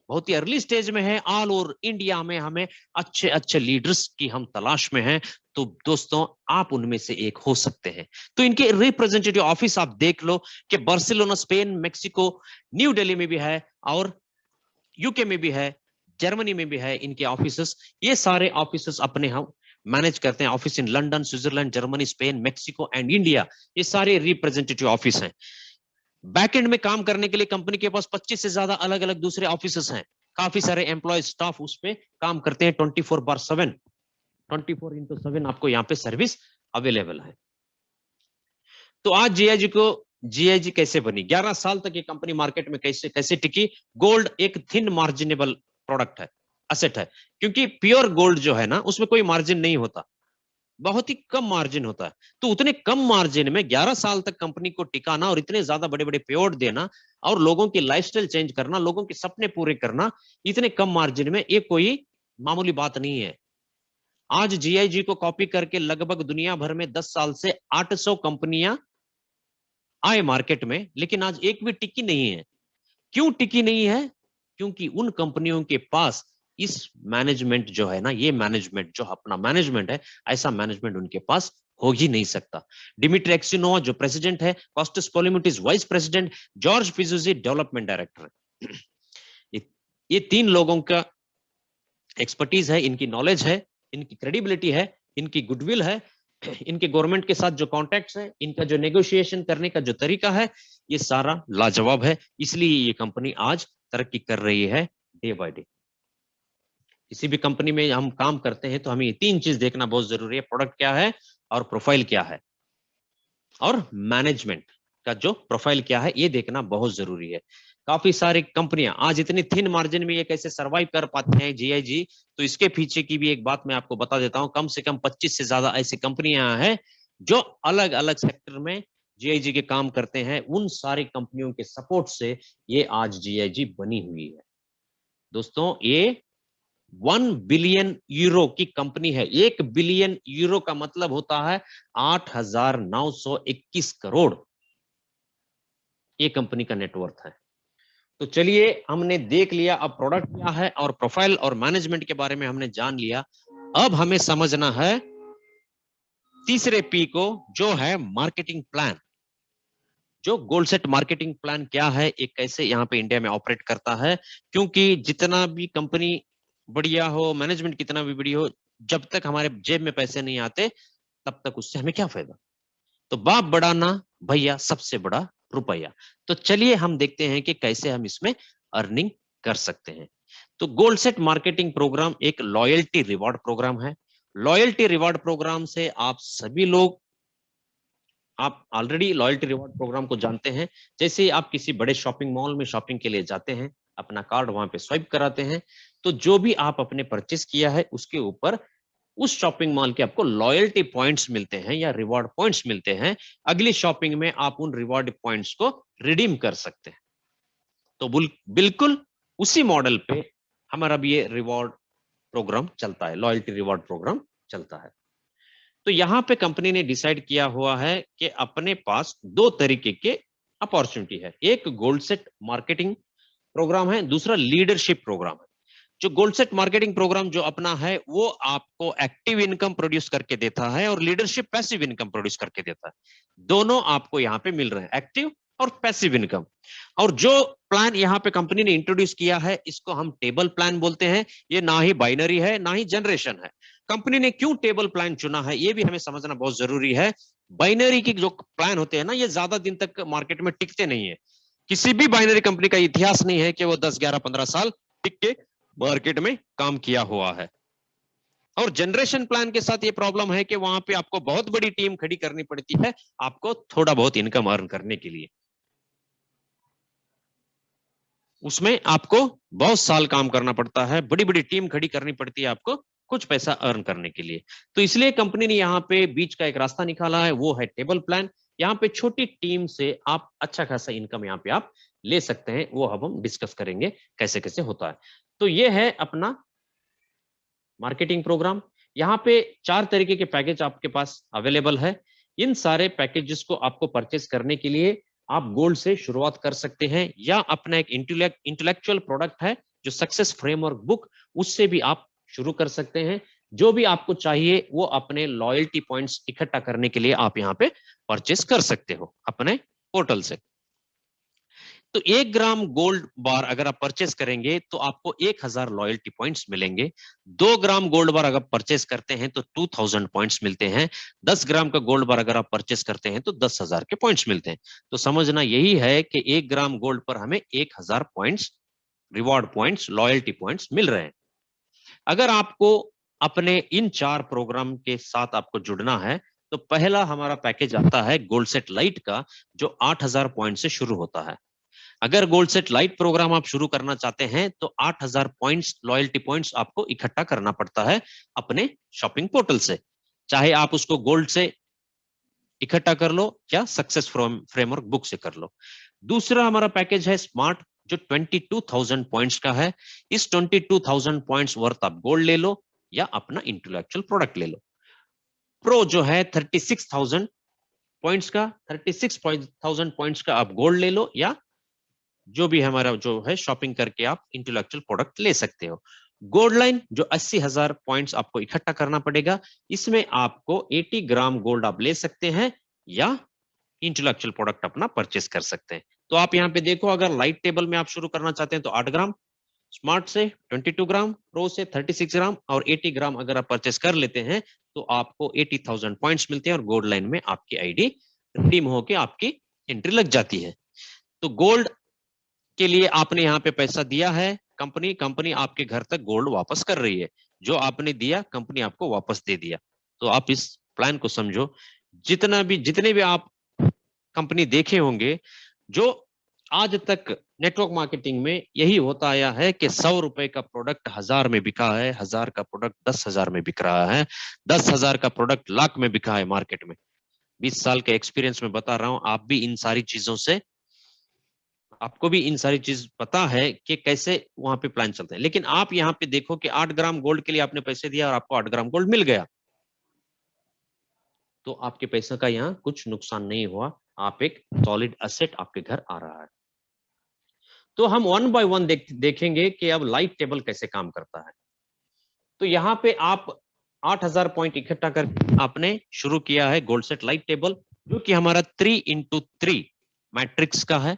बहुत ही अर्ली स्टेज में है। ऑल ओवर इंडिया में हमें अच्छे अच्छे लीडर्स की हम तलाश में हैं। तो दोस्तों, आप उनमें से एक हो सकते हैं। तो इनके रिप्रेजेंटेटिव ऑफिस आप देख लो कि Barcelona Spain, Mexico, new Delhi में भी है, और यूके में भी है, जर्मनी में भी है इनके ऑफिसेस। ये सारे ऑफिसेस अपने हम मैनेज करते हैं। Office in London, Switzerland, Germany, Spain, Mexico and India, ये सारे रिप्रेजेंटेटिव ऑफिस हैं। बैकएंड में काम करने के लिए कंपनी के पास 25 से ज्यादा अलग अलग दूसरे ऑफिसेस हैं। काफी सारे एम्प्लॉय स्टाफ उस पे काम करते हैं 24/7, 24/7 आपको यहाँ पे सर्विस अवेलेबल है। तो आज जीआईजी कैसे बनी, 11 साल तक ये कंपनी मार्केट में कैसे कैसे टिकी। गोल्ड एक थिन मार्जिनेबल प्रोडक्ट है, असेट है, क्योंकि प्योर गोल्ड जो है ना उसमें कोई मार्जिन नहीं होता, बहुत ही कम मार्जिन होता है। तो उतने कम मार्जिन में 11 साल तक कंपनी को टिकाना और इतने ज्यादा बड़े बड़े पेआउट देना और लोगों की लाइफस्टाइल चेंज करना, लोगों के सपने पूरे करना इतने कम मार्जिन में, ये कोई मामूली बात नहीं है। आज जीआईजी को कॉपी करके लगभग दुनिया भर में 10 साल से 800 कंपनियां आए मार्केट में, लेकिन आज एक भी टिकी नहीं है। क्यों टिकी नहीं है? क्योंकि उन कंपनियों के पास इस मैनेजमेंट जो है ना, ये मैनेजमेंट जो अपना मैनेजमेंट है, ऐसा मैनेजमेंट उनके पास हो ही नहीं सकता। डिमित्री एक्सिनोवा जो प्रेसिडेंट है, Costas Polimitis vice president, George पिजुजी डेवलपमेंट डायरेक्टर है। ये तीन लोगों का एक्सपर्टीज है, इनकी नॉलेज है, इनकी क्रेडिबिलिटी है, इनकी गुडविल है, इनके गवर्नमेंट के साथ जो कॉन्टैक्ट्स है, इनका जो नेगोशिएशन करने का जो तरीका है, ये सारा लाजवाब है। इसलिए ये कंपनी आज तरक्की कर रही है डे बाय डे। किसी भी कंपनी में हम काम करते हैं तो हमें तीन चीज देखना बहुत जरूरी है, प्रोडक्ट क्या है और प्रोफाइल क्या है, और मैनेजमेंट का जो प्रोफाइल क्या है, ये देखना बहुत जरूरी है। काफी सारी कंपनियां आज इतनी थिन मार्जिन में ये कैसे सरवाइव कर पाते हैं जीआईजी, तो इसके पीछे की भी एक बात मैं आपको बता देता हूं। कम से कम 25 से ज्यादा ऐसी कंपनियां हैं जो अलग अलग सेक्टर में जीआईजी के काम करते हैं। उन सारी कंपनियों के सपोर्ट से ये आज जीआईजी बनी हुई है। दोस्तों, ये 1 बिलियन यूरो की कंपनी है। 1 बिलियन यूरो का मतलब होता है 8,921 करोड़, ये कंपनी का नेटवर्थ है। तो चलिए, हमने देख लिया अब प्रोडक्ट क्या है और प्रोफाइल और मैनेजमेंट के बारे में हमने जान लिया। अब हमें समझना है तीसरे पी को, जो है मार्केटिंग प्लान। जो गोल्ड सेट मार्केटिंग प्लान क्या है, एक कैसे यहाँ पे इंडिया में ऑपरेट करता है, क्योंकि जितना भी कंपनी बढ़िया हो, मैनेजमेंट कितना भी बढ़िया हो, जब तक हमारे जेब में पैसे नहीं आते तब तक उससे हमें क्या फायदा। तो बाप बड़ा ना भैया, सबसे बड़ा रुपया। तो चलिए हम देखते हैं कि कैसे हम इसमें अर्निंग कर सकते हैं। तो गोल्ड सेट मार्केटिंग प्रोग्राम एक लॉयल्टी रिवॉर्ड प्रोग्राम है। लॉयल्टी रिवॉर्ड प्रोग्राम से आप सभी लोग, आप ऑलरेडी लॉयल्टी रिवॉर्ड प्रोग्राम को जानते हैं। जैसे आप किसी बड़े शॉपिंग मॉल में शॉपिंग के लिए जाते हैं, अपना कार्ड वहां पे स्वाइप कराते हैं, तो जो भी आप अपने परचेस किया है उसके ऊपर उस शॉपिंग मॉल के आपको लॉयल्टी पॉइंट्स मिलते हैं या रिवॉर्ड पॉइंट्स मिलते हैं। अगली शॉपिंग में आप उन रिवॉर्ड पॉइंट्स को रिडीम कर सकते हैं। तो बिल्कुल उसी मॉडल पे हमारा भी ये रिवॉर्ड प्रोग्राम चलता है, लॉयल्टी रिवॉर्ड प्रोग्राम चलता है। तो यहां पे कंपनी ने डिसाइड किया हुआ है कि अपने पास दो तरीके के अपॉर्चुनिटी है। एक गोल्ड सेट मार्केटिंग प्रोग्राम है, दूसरा लीडरशिप प्रोग्राम है। जो गोल्ड सेट मार्केटिंग प्रोग्राम जो अपना है, वो आपको एक्टिव इनकम प्रोड्यूस करके देता है और लीडरशिप पैसिव इनकम प्रोड्यूस करके देता है। दोनों आपको यहाँ पे मिल रहे हैं, एक्टिव और पैसिव इनकम। और जो प्लान यहाँ पे कंपनी ने इंट्रोड्यूस किया है, इसको हम टेबल प्लान बोलते हैं। ये ना ही बाइनरी है ना ही जनरेशन है। कंपनी ने क्यों टेबल प्लान चुना है, ये भी हमें समझना बहुत जरूरी है। बाइनरी की जो प्लान होते हैं ना, ये ज्यादा दिन तक मार्केट में टिकते नहीं है। किसी भी बाइनरी कंपनी का इतिहास नहीं है कि वो 10, 11, 15 साल टिक के मार्केट में काम किया हुआ है। और जनरेशन प्लान के साथ ये प्रॉब्लम है कि वहां पे आपको बहुत बड़ी टीम खड़ी करनी पड़ती है आपको थोड़ा बहुत इनकम अर्न करने के लिए। उसमें आपको बहुत साल काम करना पड़ता है, बड़ी बड़ी टीम खड़ी करनी पड़ती है आपको कुछ पैसा अर्न करने के लिए। तो इसलिए कंपनी ने यहाँ पे बीच का एक रास्ता निकाला है, वो है टेबल प्लान। यहाँ पे छोटी टीम से आप अच्छा खासा इनकम यहाँ पे आप ले सकते हैं। वो अब हम डिस्कस करेंगे कैसे कैसे होता है। तो ये है अपना मार्केटिंग प्रोग्राम। यहाँ पे 4 तरीके के पैकेज आपके पास अवेलेबल है। इन सारे पैकेजेस को आपको परचेस करने के लिए आप गोल्ड से शुरुआत कर सकते हैं, या अपना एक इंटेलेक्चुअल प्रोडक्ट है जो सक्सेस फ्रेमवर्क बुक, उससे भी आप शुरू कर सकते हैं। जो भी आपको चाहिए वो अपने लॉयल्टी पॉइंट्स इकट्ठा करने के लिए आप यहाँ पे परचेस कर सकते हो अपने पोर्टल से। तो 1 ग्राम गोल्ड बार अगर आप परचेस करेंगे तो आपको 1000 लॉयल्टी पॉइंट्स मिलेंगे। 2 ग्राम गोल्ड बार अगर परचेस करते हैं तो 2000 पॉइंट्स मिलते हैं। 10 ग्राम का गोल्ड बार अगर आप परचेस करते हैं तो 10,000 के पॉइंट्स मिलते हैं। तो समझना यही है कि 1 ग्राम गोल्ड पर हमें 1000 points reward points, loyalty points मिल रहे हैं। अगर आपको अपने इन 4 प्रोग्राम के साथ आपको जुड़ना है तो पहला हमारा पैकेज आता है गोल्ड सेट लाइट का, जो 8000 पॉइंट से शुरू होता है। अगर गोल्ड सेट लाइट प्रोग्राम आप शुरू करना चाहते हैं तो 8000 पॉइंट्स, लॉयल्टी पॉइंट्स आपको इकट्ठा करना पड़ता है अपने शॉपिंग पोर्टल से, चाहे आप उसको गोल्ड से इकट्ठा कर लो या सक्सेस फ्रेमवर्क बुक से कर लो। दूसरा हमारा पैकेज है स्मार्ट, जो 22,000 पॉइंट्स का है। इस 22,000 पॉइंट्स वर्थ आप गोल्ड ले लो या अपना इंटेलेक्चुअल प्रोडक्ट ले लो। प्रो जो है 36,000 पॉइंट्स का, 36,000 पॉइंट्स का आप गोल्ड ले लो या जो भी हमारा जो है शॉपिंग करके आप इंटेलेक्चुअल प्रोडक्ट ले सकते हो। गोल्ड लाइन जो 80,000 पॉइंट्स आपको इकट्ठा करना पड़ेगा, इसमें आपको 80 ग्राम गोल्ड आप ले सकते हैं या इंटेलेक्चुअल प्रोडक्ट अपना परचेस कर सकते हैं। तो आप यहाँ पे देखो, अगर लाइट टेबल में आप शुरू करना चाहते हैं तो 8 ग्राम, स्मार्ट से 22 ग्राम, प्रो से 36 ग्राम और 80 ग्राम अगर आप परचेस कर लेते हैं तो आपको 80,000 पॉइंट्स मिलते हैं और गोल्ड लाइन में आपकी आईडी रिडीम होके आपकी एंट्री लग जाती है। तो गोल्ड के लिए आपने यहाँ पे पैसा दिया है, कंपनी आपके घर तक गोल्ड वापस कर रही है। जो आपने दिया कंपनी आपको वापस दे दिया। तो आप इस प्लान को समझो। जितने भी आप कंपनी देखे होंगे, जो आज तक नेटवर्क मार्केटिंग में यही होता आया है कि 100 रुपए का प्रोडक्ट 1000 में बिका है, 1000 का प्रोडक्ट 10,000 में बिक रहा है, 10,000 का प्रोडक्ट लाख में बिका है मार्केट में। 20 साल के एक्सपीरियंस में बता रहा हूं, आप भी इन सारी चीजों से, आपको भी इन सारी चीज पता है कि कैसे वहां पे प्लान चलते हैं। लेकिन आप यहाँ पे देखो कि 8 ग्राम गोल्ड के लिए आपने पैसे दिया और आपको 8 ग्राम गोल्ड मिल गया, तो आपके पैसे का यहाँ कुछ नुकसान नहीं हुआ। आप एक सॉलिड एसेट आपके घर आ रहा है। तो हम वन बाय वन देखेंगे कि अब लाइट टेबल कैसे काम करता है। तो यहाँ पे आप 8000 पॉइंट इकट्ठा कर आपने शुरू किया है गोल्ड सेट लाइट टेबल, जो कि हमारा 3x3 मैट्रिक्स का है।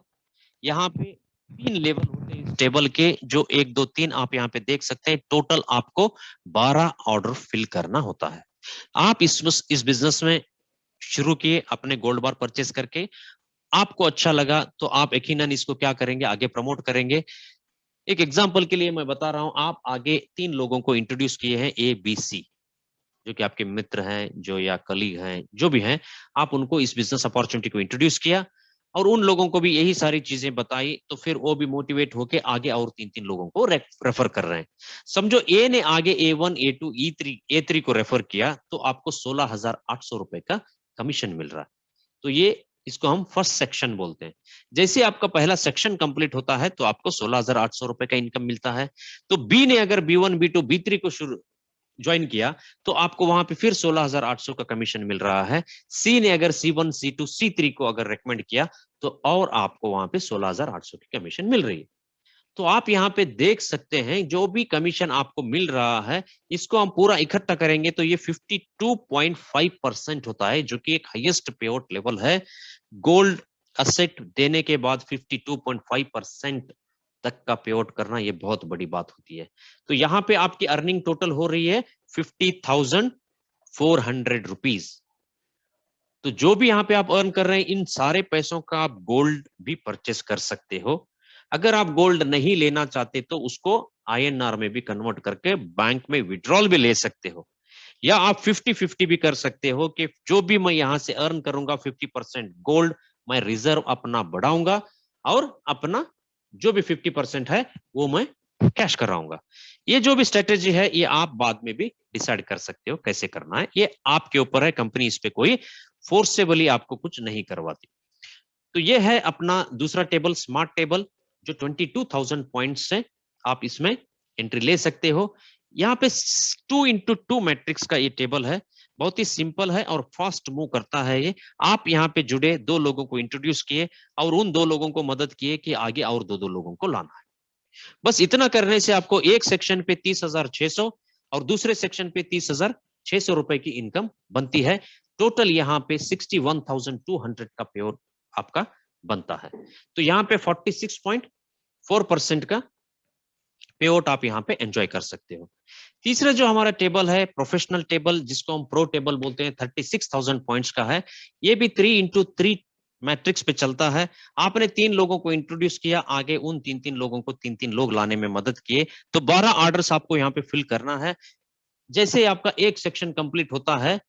यहाँ पे 3 लेवल होते हैं इस टेबल के, जो 1 2 3 आप यहाँ पे देख सकते हैं। टोटल आपको 12 ऑर्डर फिल करना होता है। आप इस बिजनेस में शुरू किए अपने गोल्ड बार परचेस करके, आपको अच्छा लगा तो आप यकीनन इसको क्या करेंगे, आगे प्रमोट करेंगे। एक एग्जांपल के लिए मैं बता रहा हूं, आप आगे 3 लोगों को इंट्रोड्यूस किए हैं, ए बी सी, जो कि आपके मित्र हैं, जो या कलीग हैं, जो भी हैं, आप उनको इस बिजनेस अपॉर्चुनिटी को इंट्रोड्यूस किया और उन लोगों को भी यही सारी चीजें बताई, तो फिर वो भी मोटिवेट होके आगे और 3 लोगों को रेफर कर रहे हैं। समझो ए ने आगे A1 A2 E3 को रेफर किया तो आपको 16,800 रुपए का कमीशन मिल रहा है। तो ये इसको हम फर्स्ट सेक्शन बोलते हैं। जैसे आपका पहला सेक्शन कंप्लीट होता है तो आपको 16,800 रुपए का इनकम मिलता है। तो बी ने अगर B1 B2 B3 को शुरू ज्वाइन किया तो आपको वहां पे फिर 16,800 का कमीशन मिल रहा है। सी ने अगर C1 C2 C3 को अगर रेकमेंड किया तो और आपको वहां पे 16,800 की कमीशन मिल रही है। तो आप यहाँ पे देख सकते हैं, जो भी कमीशन आपको मिल रहा है इसको हम पूरा इकट्ठा करेंगे तो ये 52.5% होता है, जो कि एक हाईएस्ट पे आउट लेवल है। गोल्ड असेट देने के बाद 52.5% तक का पे आउट करना ये बहुत बड़ी बात होती है। तो यहाँ पे आपकी अर्निंग टोटल हो रही है 50,400 रुपीज। तो जो भी यहाँ पे आप अर्न कर रहे हैं, इन सारे पैसों का आप गोल्ड भी परचेस कर सकते हो। अगर आप गोल्ड नहीं लेना चाहते तो उसको INR में भी कन्वर्ट करके बैंक में विड्रॉल भी ले सकते हो, या आप 50-50 भी कर सकते हो कि जो भी मैं यहां से अर्न करूंगा 50% गोल्ड मैं रिजर्व अपना बढ़ाऊंगा और अपना जो भी 50% है वो मैं कैश कराऊंगा। ये जो भी स्ट्रेटेजी है ये आप बाद में भी डिसाइड कर सकते हो कैसे करना है, ये आपके ऊपर है। कंपनी इस पे कोई फोर्सेबली आपको कुछ नहीं करवाती। तो ये है अपना दूसरा टेबल, स्मार्ट टेबल, जो 22,000 पॉइंट्स से आप इसमें एंट्री ले सकते हो। यहाँ पे 2x2 मैट्रिक्स का ये टेबल है, बहुत ही सिंपल है और फास्ट मूव करता है ये। आप यहाँ पे जुड़े 2 लोगों को इंट्रोड्यूस किए और उन 2 लोगों को मदद किए कि आगे और 2 लोगों को लाना है। बस इतना करने से आपको एक सेक्शन पे 30,600 और दूसरे सेक्शन पे 30,600 रुपए की इनकम बनती है। टोटल यहाँ पे 61,200 का पे आपका बनता है। तो यहाँ पे 46.4% का पे आउट आप यहाँ पे एंजॉय कर सकते हो। तीसरा जो हमारा टेबल है, प्रोफेशनल टेबल, जिसको हम प्रो टेबल बोलते हैं, 36,000 पॉइंट्स का है। ये भी 3x3 मैट्रिक्स पे चलता है। आपने 3 लोगों को इंट्रोड्यूस किया, आगे उन 3-3 लोगों को 3-3 लोग लाने में मदद किए, तो 12 ऑर्डर्स आपको यहाँ पे फिल करना है। जैसे आपका एक सेक्शन कंप्लीट होता है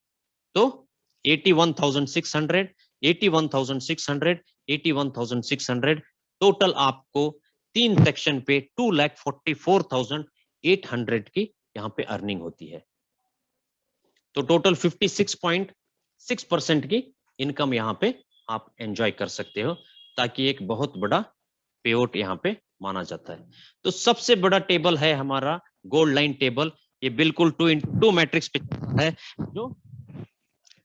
तो 81,600, 81,600, 81,600 टोटल आपको 3 सेक्शन पे 2,44,800 की यहाँ पे अर्निंग होती है। तो टोटल 56.6% की इनकम यहाँ पे आप एंजॉय कर सकते हो, ताकि एक बहुत बड़ा पे आउट यहाँ पे माना जाता है। तो सबसे बड़ा टेबल है हमारा गोल्ड लाइन टेबल। ये बिल्कुल 2x2 मैट्रिक्स पे चलता है, जो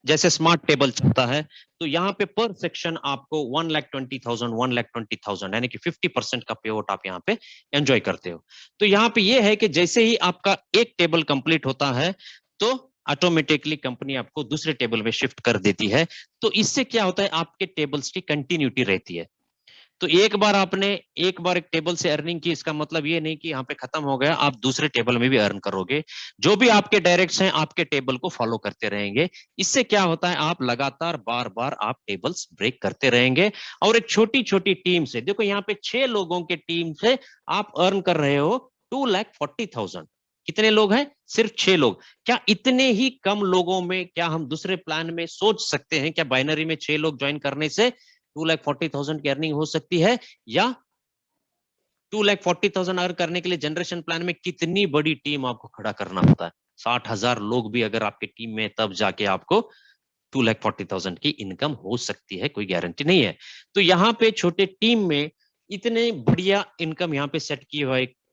जैसे स्मार्ट टेबल चलता है। तो यहाँ पे पर सेक्शन आपको 1,20,000 1,20,000 यानी कि 50% का पे आउट आप यहाँ पे एंजॉय करते हो। तो यहाँ पे ये है कि जैसे ही आपका एक टेबल कंप्लीट होता है तो ऑटोमेटिकली कंपनी आपको दूसरे टेबल में शिफ्ट कर देती है। तो इससे क्या होता है, आपके टेबल्स की कंटिन्यूटी रहती है। तो एक बार एक टेबल से अर्निंग की, इसका मतलब ये नहीं कि यहाँ पे खत्म हो गया, आप दूसरे टेबल में भी अर्न करोगे। जो भी आपके डायरेक्ट्स हैं आपके टेबल को फॉलो करते रहेंगे। इससे क्या होता है, आप लगातार बार बार आप टेबल्स ब्रेक करते रहेंगे। और एक छोटी छोटी टीम से, देखो यहाँ पे 6 लोगों के टीम से आप अर्न कर रहे हो 2,40,000। कितने लोग हैं? सिर्फ 6 लोग। क्या इतने ही कम लोगों में क्या हम दूसरे प्लान में सोच सकते हैं, क्या बाइनरी में 6 लोग ज्वाइन करने से 2,40,000 की अर्निंग हो सकती है? या 2,40,000 अर्न करने के लिए जनरेशन प्लान में कितनी बड़ी टीम आपको खड़ा करना होता है? 60,000 लोग भी अगर आपकी टीम में, तब जाके आपको 2,40,000 की इनकम हो सकती है, कोई गारंटी नहीं है। तो यहाँ पे छोटे टीम में इतने बढ़िया इनकम यहाँ पे सेट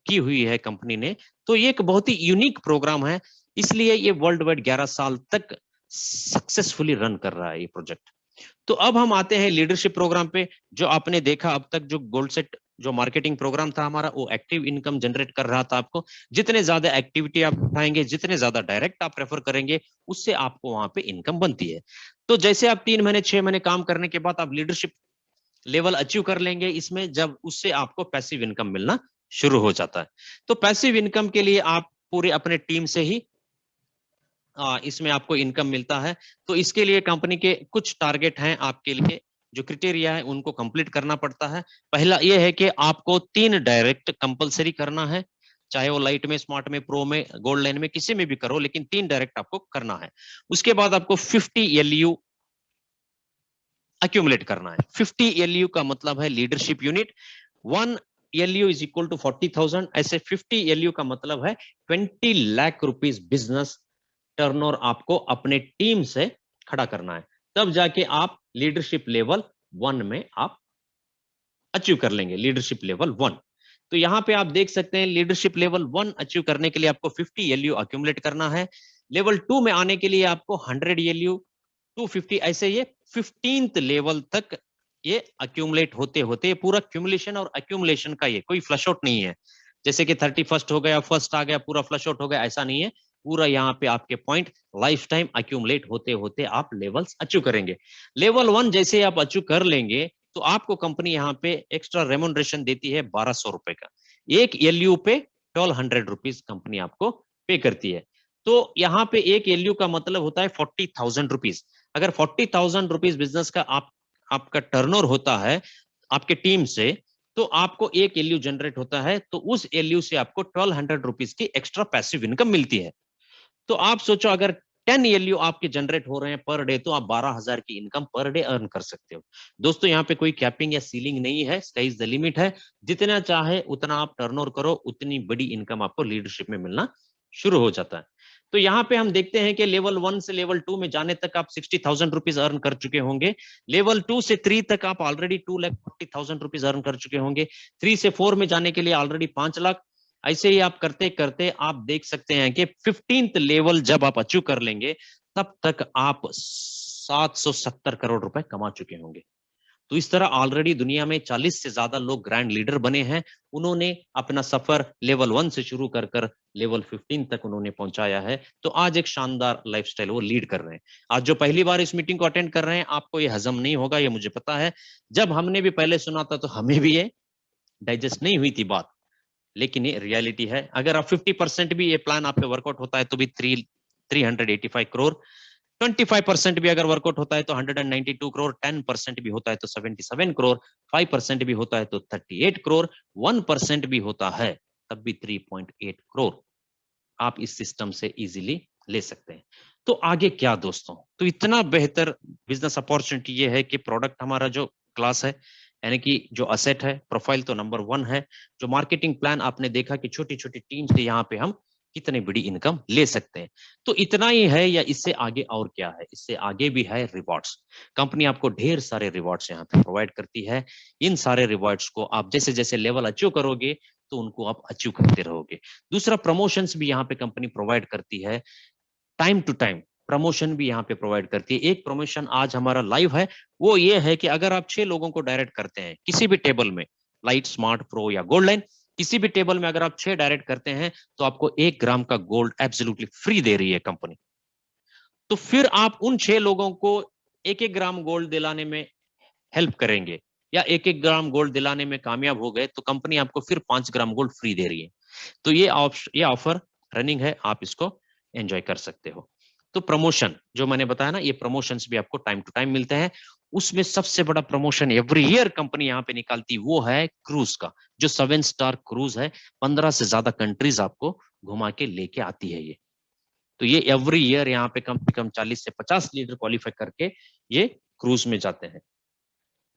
की हुई है कंपनी ने। तो ये एक बहुत ही यूनिक प्रोग्राम है, इसलिए ये वर्ल्ड वाइड 11 साल तक सक्सेसफुली रन कर रहा है ये प्रोजेक्ट। तो अब हम आते हैं लीडरशिप प्रोग्राम पे। जो आपने देखा अब तक, जो गोल्ड सेट जो मार्केटिंग प्रोग्राम था हमारा, वो एक्टिव इनकम जनरेट कर रहा था आपको। जितने ज्यादा एक्टिविटी आप उठाएंगे, जितने ज्यादा डायरेक्ट आप रेफर करेंगे, उससे आपको वहां पे इनकम बनती है। तो जैसे आप 3 महीने 6 महीने काम करने के बाद आप लीडरशिप लेवल अचीव कर लेंगे इसमें, जब उससे आपको पैसिव इनकम मिलना शुरू हो जाता है। तो पैसिव इनकम के लिए आप पूरे अपने टीम से ही इसमें आपको इनकम मिलता है। तो इसके लिए कंपनी के कुछ टारगेट हैं आपके लिए, जो क्राइटेरिया है उनको कंप्लीट करना पड़ता है। पहला ये है कि आपको 3 डायरेक्ट कंपलसरी करना है, चाहे वो लाइट में, स्मार्ट में, प्रो में, गोल्ड लाइन में, किसी में भी करो, लेकिन 3 डायरेक्ट आपको करना है। उसके बाद आपको 50 LU अक्यूमुलेट करना है। 50 LU का मतलब है leadership unit. 1 LU is equal to 40,000। ऐसे 50 LU का मतलब है 20 लाख रुपीज बिजनेस टर्नओवर आपको अपने टीम से खड़ा करना है, तब जाके आप लीडरशिप लेवल 1 में आप अचीव कर लेंगे, लीडरशिप लेवल 1। तो यहां पे आप देख सकते हैं, लीडरशिप लेवल 1 अचीव करने के लिए आपको 50 LU अक्यूमुलेट करना है। लेवल 2 में आने के लिए आपको 100 LU, 250, ऐसे ये 15th लेवल तक ये अक्यूमुलेट होते होते, पूरा क्यूमुलेशन और अक्यूमुलेशन का ये कोई फ्लश आउट नहीं है, जैसे कि 31st हो गया, फर्स्ट आ गया, पूरा फ्लश आउट हो गया, ऐसा नहीं है। पूरा यहाँ पे आपके पॉइंट लाइफ टाइम अक्यूमुलेट होते होते आप लेवल्स अचीव करेंगे। लेवल 1 जैसे आप अचीव कर लेंगे तो आपको कंपनी यहाँ पे एक्स्ट्रा रेमुनरेशन देती है 1,200 रुपए का। एक LU पे 1,200 रुपीज कंपनी आपको पे करती है। तो यहाँ पे एक LU का मतलब होता है 40,000 रुपीज। अगर 40,000 रुपीज बिजनेस का आपका टर्नओवर होता है आपके टीम से, तो आपको एक LU जनरेट होता है, तो उस LU से आपको 1,200 रुपीज की एक्स्ट्रा पैसिव इनकम मिलती है। तो आप सोचो, अगर 10 LU आपके जनरेट हो रहे हैं पर डे, तो आप 12,000 की इनकम पर डे अर्न कर सकते हो। दोस्तों यहाँ पे कोई कैपिंग या सीलिंग नहीं है, स्काई इज द लिमिट है। जितना चाहे उतना आप टर्नओवर करो, उतनी बड़ी इनकम आपको लीडरशिप में मिलना शुरू हो जाता है। तो यहाँ पे हम देखते हैं कि लेवल 1 से लेवल 2 में जाने तक आप 60,000 रुपीज अर्न कर चुके होंगे। लेवल 2 से 3 तक आप ऑलरेडी 2,40,000 रुपीज अर्न कर चुके होंगे। 3 से 4 में जाने के लिए ऑलरेडी 5 लाख। ऐसे ही आप करते करते आप देख सकते हैं कि 15th लेवल जब आप अचीव कर लेंगे, तब तक आप 770 करोड़ रुपए कमा चुके होंगे। तो इस तरह ऑलरेडी दुनिया में 40 से ज्यादा लोग ग्रैंड लीडर बने हैं। उन्होंने अपना सफर लेवल 1 से शुरू कर कर लेवल 15 तक उन्होंने पहुंचाया है। तो आज एक शानदार लाइफस्टाइल वो लीड कर रहे हैं। आज जो पहली बार इस मीटिंग को अटेंड कर रहे हैं, आपको ये हजम नहीं होगा, ये मुझे पता है। जब हमने भी पहले सुना था तो हमें भी ये डाइजेस्ट नहीं हुई थी बात, लेकिन ये रियलिटी है। अगर आप 50% भी ये प्लान आप पे वर्कआउट होता है तो भी 385 करोड़ 25% भी अगर वर्कआउट होता है तो 192 करोड़, 10% भी होता है तो 77 करोड़, 5% भी होता है तो 38 करोड़, 1% भी होता है तब भी 3.8 करोड़ आप इस सिस्टम से इजीली ले सकते हैं। तो आगे क्या दोस्तों, तो इतना बेहतर बिजनेस अपॉर्चुनिटी ये है कि प्रोडक्ट हमारा जो क्लास है यानी कि जो असेट है, प्रोफाइल तो नंबर 1 है। जो मार्केटिंग प्लान आपने देखा कि छोटी छोटी टीम से यहाँ पे हम कितनी बड़ी इनकम ले सकते हैं। तो इतना ही है या इससे आगे और क्या है? इससे आगे भी है रिवॉर्ड्स। कंपनी आपको ढेर सारे रिवॉर्ड्स यहाँ पे प्रोवाइड करती है। इन सारे रिवॉर्ड्स को आप जैसे जैसे लेवल अचीव करोगे तो उनको आप अचीव करते रहोगे। दूसरा, प्रमोशंस भी यहाँ पे कंपनी प्रोवाइड करती है। टाइम टू टाइम प्रमोशन भी यहाँ पे प्रोवाइड करती है। एक प्रमोशन आज हमारा लाइव है, वो ये है कि अगर आप 6 लोगों को डायरेक्ट करते हैं किसी भी टेबल में, लाइट, स्मार्ट, प्रो या गोल्ड लाइन, किसी भी टेबल में अगर आप 6 डायरेक्ट करते हैं तो आपको 1 ग्राम का गोल्ड एब्सोल्युटली फ्री दे रही है कंपनी। तो फिर आप उन 6 लोगों को 1-1 ग्राम गोल्ड दिलाने में हेल्प करेंगे या 1-1 ग्राम गोल्ड दिलाने में कामयाब हो गए तो कंपनी आपको फिर 5 ग्राम गोल्ड फ्री दे रही है। तो ये ऑफर रनिंग है, आप इसको एंजॉय कर सकते हो। तो प्रमोशन जो मैंने बताया ना, ये प्रमोशंस भी आपको टाइम टू टाइम मिलते हैं। उसमें सबसे बड़ा प्रमोशन एवरी ईयर कंपनी यहाँ पे निकालती वो है क्रूज का, जो 7 स्टार क्रूज है। 15 से ज्यादा कंट्रीज आपको घुमा के लेके आती है ये। तो ये एवरी ईयर यहाँ पे कम से कम 40 से 50 लीडर क्वालिफाई करके ये क्रूज में जाते हैं।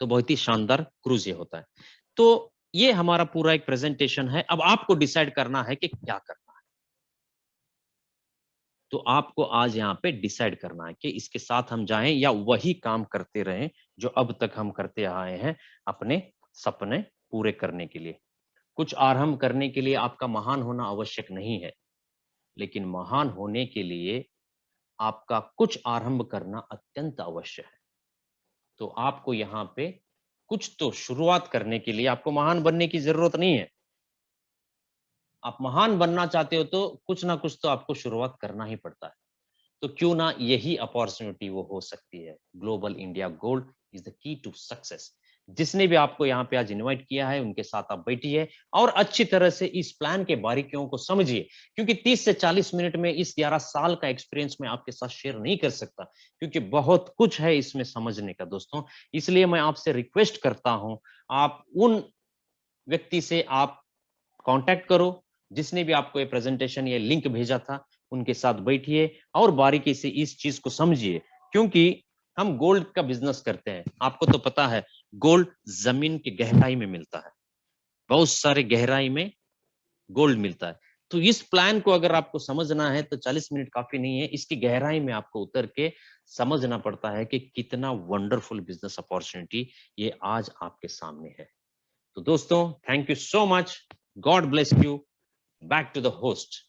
तो बहुत ही शानदार क्रूज ये होता है। तो ये हमारा पूरा एक प्रेजेंटेशन है। अब आपको डिसाइड करना है कि क्या करना है। तो आपको आज यहाँ पे डिसाइड करना है कि इसके साथ हम जाएं या वही काम करते रहें जो अब तक हम करते आए हैं अपने सपने पूरे करने के लिए। कुछ आरंभ करने के लिए आपका महान होना आवश्यक नहीं है, लेकिन महान होने के लिए आपका कुछ आरंभ करना अत्यंत अवश्य है। तो आपको यहाँ पे कुछ तो शुरुआत करने के लिए, आपको महान बनने की जरूरत नहीं है। आप महान बनना चाहते हो तो कुछ ना कुछ तो आपको शुरुआत करना ही पड़ता है। तो क्यों ना यही अपॉर्चुनिटी वो हो सकती है। Global India gold is the key to success. जिसने भी आपको यहाँ पे आज इनवाइट किया है उनके साथ आप बैठिए और अच्छी तरह से इस प्लान के बारीकियों को समझिए, क्योंकि 30 से 40 मिनट में इस 11 साल का एक्सपीरियंस मैं आपके साथ शेयर नहीं कर सकता, क्योंकि बहुत कुछ है इसमें समझने का दोस्तों। इसलिए मैं आपसे रिक्वेस्ट करता हूं, आप उन व्यक्ति से आप कांटेक्ट करो जिसने भी आपको ये प्रेजेंटेशन, ये लिंक भेजा था, उनके साथ बैठिए और बारीकी से इस चीज को समझिए। क्योंकि हम गोल्ड का बिजनेस करते हैं, आपको तो पता है गोल्ड जमीन की गहराई में मिलता है, बहुत सारे गहराई में गोल्ड मिलता है। तो इस प्लान को अगर आपको समझना है तो 40 मिनट काफी नहीं है, इसकी गहराई में आपको उतर के समझना पड़ता है कि कितना वंडरफुल बिजनेस अपॉर्चुनिटी ये आज आपके सामने है। तो दोस्तों, thank you so much, god bless you, back to the host.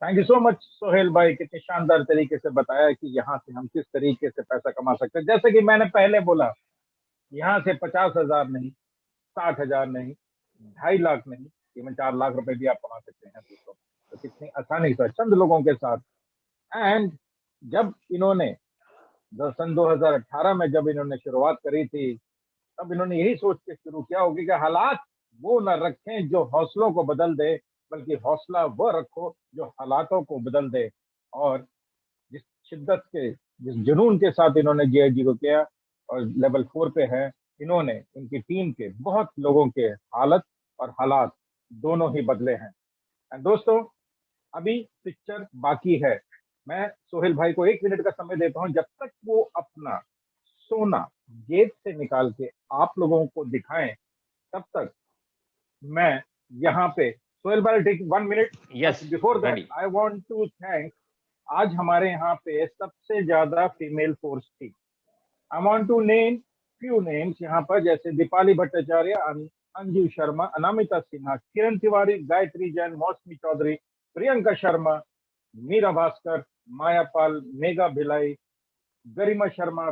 Thank you so much Sohail भाई, कितने शानदार तरीके से बताया कि यहाँ से हम किस तरीके से पैसा कमा सकते हैं। जैसे कि मैंने पहले बोला, यहाँ से 50,000 नहीं, 60,000 नहीं, 2.5 लाख नहीं, इवन 4 लाख रुपए भी आप कमा सकते हैं दोस्तों। तो कितनी आसानी से चंद लोगों के साथ। एंड जब इन्होंने सन 2018 में जब इन्होंने शुरुआत करी थी, तब इन्होंने यही सोच के शुरू किया होगी कि हालात वो न रखें जो हौसलों को बदल दे, बल्कि हौसला वो रखो जो हालातों को बदल दे। और जिस शिद्दत के, जिस जुनून के साथ इन्होंने जीआईजी को किया और लेवल 4 पे है, इन्होंने इनकी टीम के बहुत लोगों के हालत और हालात दोनों ही बदले हैं। दोस्तों, अभी पिक्चर बाकी है। मैं सोहेल भाई को 1 मिनट का समय देता हूं, जब तक वो अपना सोना जेब से निकाल के आप लोगों को दिखाएं, तब तक मैं यहाँ पे सोहेल भाई take 1 minute.
Yes,
before that I want to thank, आज हमारे यहाँ पे सबसे ज्यादा फीमेल फोर्स थी। I want to name few names यहाँ पर, जैसे दीपाली भट्टाचार्य, अंजू शर्मा, अनामिता सिन्हा, किरण तिवारी, गायत्री जैन, मौसमी चौधरी, प्रियंका शर्मा, मीरा भास्कर, माया पाल, मेगा भिलाई, गरिमा शर्मा,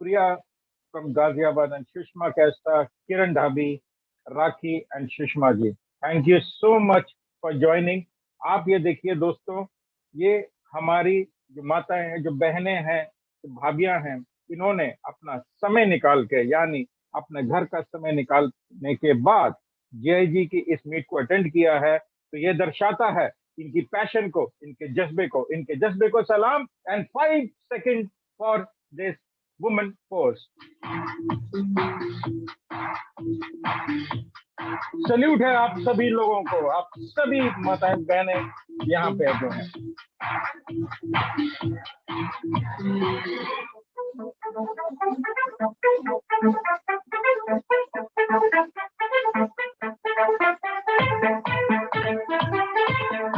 प्रिया फ्रॉम गाजियाबाद एंड सुषमा कैस्टा, Kiran Dhabi, Rakhi and Sushma ji, thank you so much for joining. आप ये देखिए दोस्तों, ये हमारी जो माताएं हैं, जो बहनें हैं, जो भाभियां हैं, इन्होंने अपना समय निकाल के, यानी अपने घर का समय निकालने के बाद जीआईजी की इस मीट को अटेंड किया है। तो ये दर्शाता है इनकी पैशन को, इनके जज्बे को सलाम। And 5 second for this woman force. Salute है आप सभी लोगों को, आप सभी माताएं बहनें यहाँ पे जो हैं।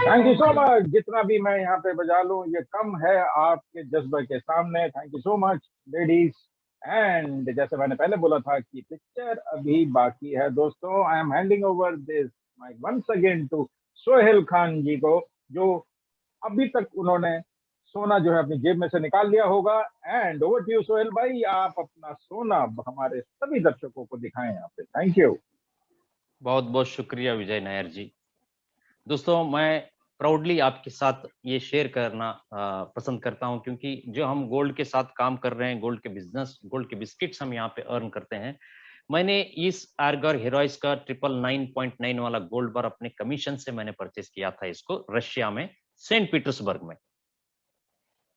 Thank you so much. जितना भी मैं यहाँ पे बजा लूं ये कम है आपके जज्बे के सामने। Thank you so much ladies. And जैसे मैंने पहले बोला था कि पिक्चर अभी बाकी है दोस्तों। I am handing over this mic once again to Sohail Khan ji को, जो अभी तक उन्होंने सोना जो है अपनी जेब में से निकाल लिया होगा। And over to you Sohail भाई, आप अपना सोना हमारे सभी दर्शकों को दिखाएं यहाँ पे। Thank you.
बहुत बहुत शुक्रिया विजय नायर जी। दोस्तों, मैं प्राउडली आपके साथ ये शेयर करना पसंद करता हूं, क्योंकि जो हम गोल्ड के साथ काम कर रहे हैं, गोल्ड के बिजनेस, गोल्ड के बिस्किट्स हम यहाँ पे अर्न करते हैं। मैंने इस आर्गर हेरोइस का 999.9 वाला गोल्ड बार अपने कमीशन से मैंने परचेस किया था इसको, रशिया में सेंट पीटर्सबर्ग में।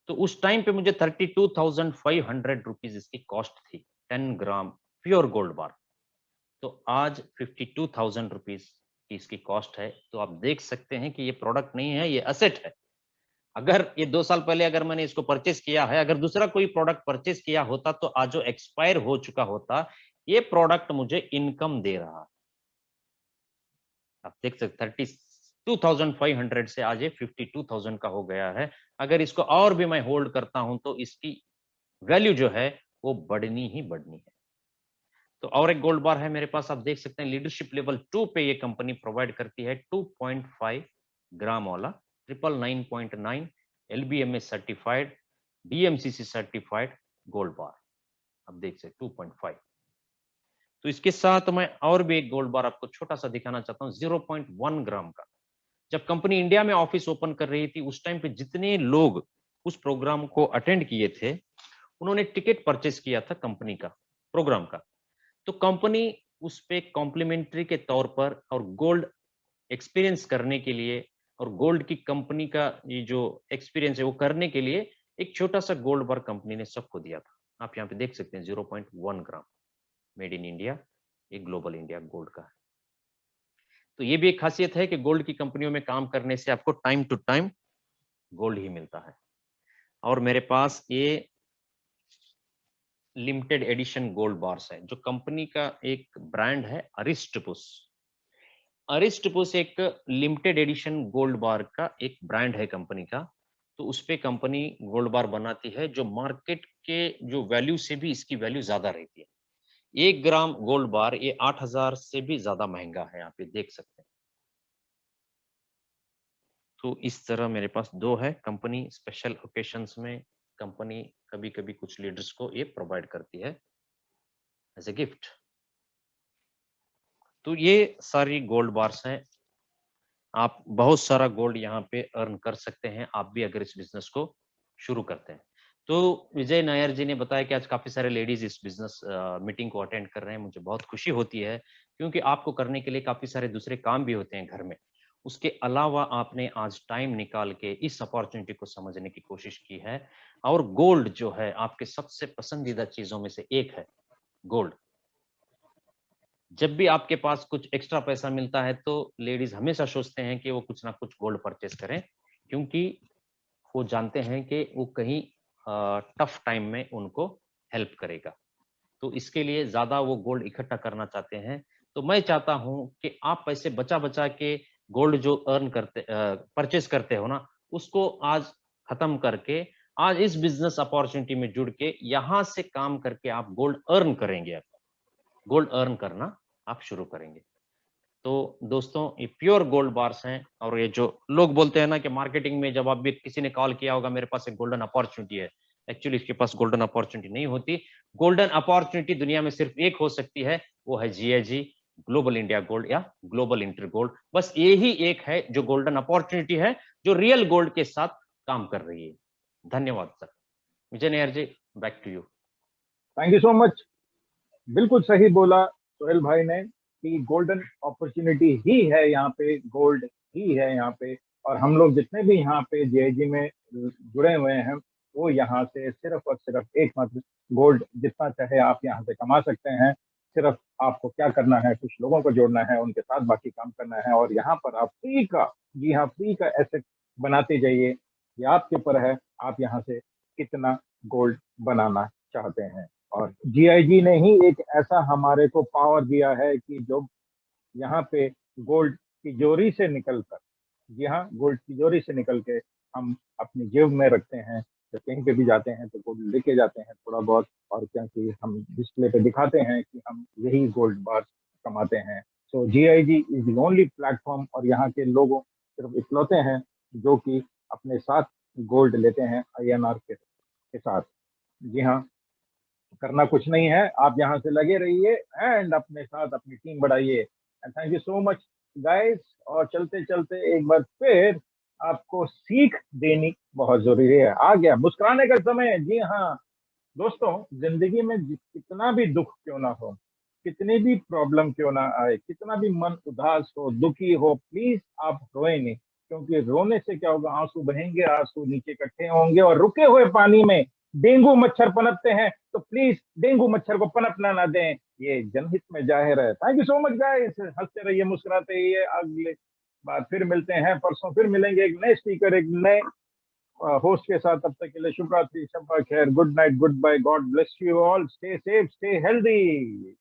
तो उस टाइम पे मुझे 32,500 रुपीज इसकी कॉस्ट थी, 10 ग्राम प्योर गोल्ड बार। तो आज 52,000 रुपीज की इसकी कॉस्ट है। तो आप देख सकते हैं कि ये प्रोडक्ट नहीं है, ये असेट है। अगर ये 2 साल पहले अगर मैंने इसको परचेस किया है, अगर दूसरा कोई प्रोडक्ट परचेस किया होता तो आज जो एक्सपायर हो चुका होता, ये प्रोडक्ट मुझे इनकम दे रहा है। आप देख सकते 32,500 से आज ये 52,000 का हो गया है। अगर इसको और भी मैं होल्ड करता हूं तो इसकी वैल्यू जो है वो बढ़नी ही बढ़नी है। तो और एक गोल्ड बार है मेरे पास, आप देख सकते हैं लीडरशिप लेवल 2 पे ये कंपनी प्रोवाइड करती है 2.5 ग्राम वाला 999.9 LBMA certified, DMCC certified gold बार। आप देख सकते 2.5। तो इसके साथ मैं और भी एक गोल्ड बार आपको छोटा सा दिखाना चाहता हूँ 0.1 ग्राम का। जब कंपनी इंडिया में ऑफिस ओपन कर रही थी उस टाइम पे जितने लोग उस प्रोग्राम को अटेंड किए थे उन्होंने टिकट परचेस किया था कंपनी का, प्रोग्राम का। तो कंपनी उस पे कॉम्प्लीमेंट्री के तौर पर और गोल्ड एक्सपीरियंस करने के लिए और गोल्ड की कंपनी का ये जो एक्सपीरियंस है वो करने के लिए एक छोटा सा गोल्ड बार कंपनी ने सबको दिया था। आप यहाँ पे देख सकते हैं 0.1 ग्राम मेड इन इंडिया, एक ग्लोबल इंडिया गोल्ड का है। तो ये भी एक खासियत है कि गोल्ड की कंपनियों में काम करने से आपको टाइम टू टाइम गोल्ड ही मिलता है। और मेरे पास ये लिमिटेड एडिशन गोल्ड बार्स है, जो कंपनी का एक ब्रांड है अरिस्टपुस। अरिस्टपुस एक लिमिटेड एडिशन गोल्ड बार का एक ब्रांड है कंपनी का। तो उस पे कंपनी गोल्ड बार बनाती है जो मार्केट के जो वैल्यू से भी इसकी वैल्यू ज्यादा रहती है। 1 ग्राम गोल्ड बार ये 8,000 से भी ज्यादा महंगा है, आप ये देख सकते हैं। तो इस तरह मेरे पास 2 है। कंपनी स्पेशल ओकेशंस में कंपनी कभी कभी कुछ लीडर्स को ये प्रोवाइड करती है एज ए गिफ्ट। तो ये सारी गोल्ड बार्स हैं। आप बहुत सारा गोल्ड यहाँ पे अर्न कर सकते हैं, आप भी अगर इस बिजनेस को शुरू करते हैं। तो विजय नायर जी ने बताया कि आज काफी सारे लेडीज इस बिजनेस मीटिंग को अटेंड कर रहे हैं। मुझे बहुत खुशी होती है, क्योंकि आपको करने के लिए काफी सारे दूसरे काम भी होते हैं घर में। उसके अलावा आपने आज टाइम निकाल के इस अपॉर्चुनिटी को समझने की कोशिश की है। और गोल्ड जो है आपके सबसे पसंदीदा चीजों में से एक है गोल्ड। जब भी आपके पास कुछ एक्स्ट्रा पैसा मिलता है तो लेडीज हमेशा सोचते हैं कि वो कुछ ना कुछ गोल्ड परचेस करें, क्योंकि वो जानते हैं कि वो कहीं टफ टाइम में उनको हेल्प करेगा। तो इसके लिए ज्यादा वो गोल्ड इकट्ठा करना चाहते हैं। तो मैं चाहता हूं कि आप पैसे बचा बचा के गोल्ड जो अर्न करते परचेस करते हो ना, उसको आज खत्म करके आज इस बिजनेस अपॉर्चुनिटी में जुड़ के यहां से काम करके आप गोल्ड अर्न करेंगे। गोल्ड अर्न करना आप शुरू करेंगे। तो दोस्तों ये प्योर गोल्ड बार्स हैं। और ये जो लोग बोलते हैं ना कि मार्केटिंग में जब आप भी किसी ने कॉल किया होगा मेरे पास एक गोल्डन अपॉर्चुनिटी है, एक्चुअली इसके पास गोल्डन अपॉर्चुनिटी नहीं होती। गोल्डन अपॉर्चुनिटी दुनिया में सिर्फ एक हो सकती है, वो है GIG, ग्लोबल इंडिया गोल्ड या ग्लोबल इंटर गोल्ड। बस यही एक है जो गोल्डन अपॉर्चुनिटी है जो रियल गोल्ड के साथ काम कर रही है। धन्यवाद sir. Vijay Nair ji, back to you.
Thank you so much. बिल्कुल सही बोला सोहेल भाई ने कि गोल्डन अपॉर्चुनिटी ही है यहाँ पे, गोल्ड ही है यहाँ पे। और हम लोग जितने भी यहाँ पे जीआईजी में जुड़े हुए हैं, वो यहाँ से सिर्फ और सिर्फ एकमात्र गोल्ड जितना चाहे आप यहाँ से कमा सकते हैं। सिर्फ आपको क्या करना है, कुछ लोगों को जोड़ना है, उनके साथ बाकी काम करना है, और यहाँ पर आप फ्री का, जी हाँ, फ्री का एसेट बनाते जाइए। ये आपके ऊपर है, आप यहाँ से कितना गोल्ड बनाना चाहते हैं। और जीआईजी ने ही एक ऐसा हमारे को पावर दिया है कि जो यहाँ पे गोल्ड तिजोरी से निकलकर, जी हाँ, गोल्ड तिजोरी से निकल के हम अपनी जेब में रखते हैं। जब कहीं पे भी जाते हैं तो गोल्ड लेके जाते हैं थोड़ा बहुत, और क्योंकि हम डिस्प्ले पे दिखाते हैं कि हम यही गोल्ड बार कमाते हैं। So GIG is the only platform, और यहाँ के लोगों सिर्फ इकलौते हैं जो कि अपने साथ गोल्ड लेते हैं आईएनआर के साथ। जी हाँ, करना कुछ नहीं है, आप यहाँ से लगे रहिए एंड अपने साथ अपनी टीम बढ़ाइए। And thank you so much guys. और चलते चलते एक बार फिर आपको सीख देनी बहुत जरूरी है। आ गया मुस्कुराने का समय। जी हाँ दोस्तों, जिंदगी में कितना भी दुख क्यों ना हो, कितनी भी प्रॉब्लम क्यों ना आए, कितना भी मन उदास हो, दुखी हो, प्लीज आप रोए नहीं, क्योंकि रोने से क्या होगा, आंसू बहेंगे, आंसू नीचे इकट्ठे होंगे, और रुके हुए पानी में डेंगू मच्छर पनपते हैं। तो प्लीज डेंगू मच्छर को पनपना ना दें, ये जनहित में जाहिर है। Thank you so much guys, हंसते रहिए, मुस्कुराते रहिए। अगले बार फिर मिलते हैं, परसों फिर मिलेंगे एक नए स्पीकर, एक नए होस्ट के साथ। तब तक के लिए शुभ रात्रि, शब्बा खैर, good night, goodbye, god bless you all, stay safe, stay healthy.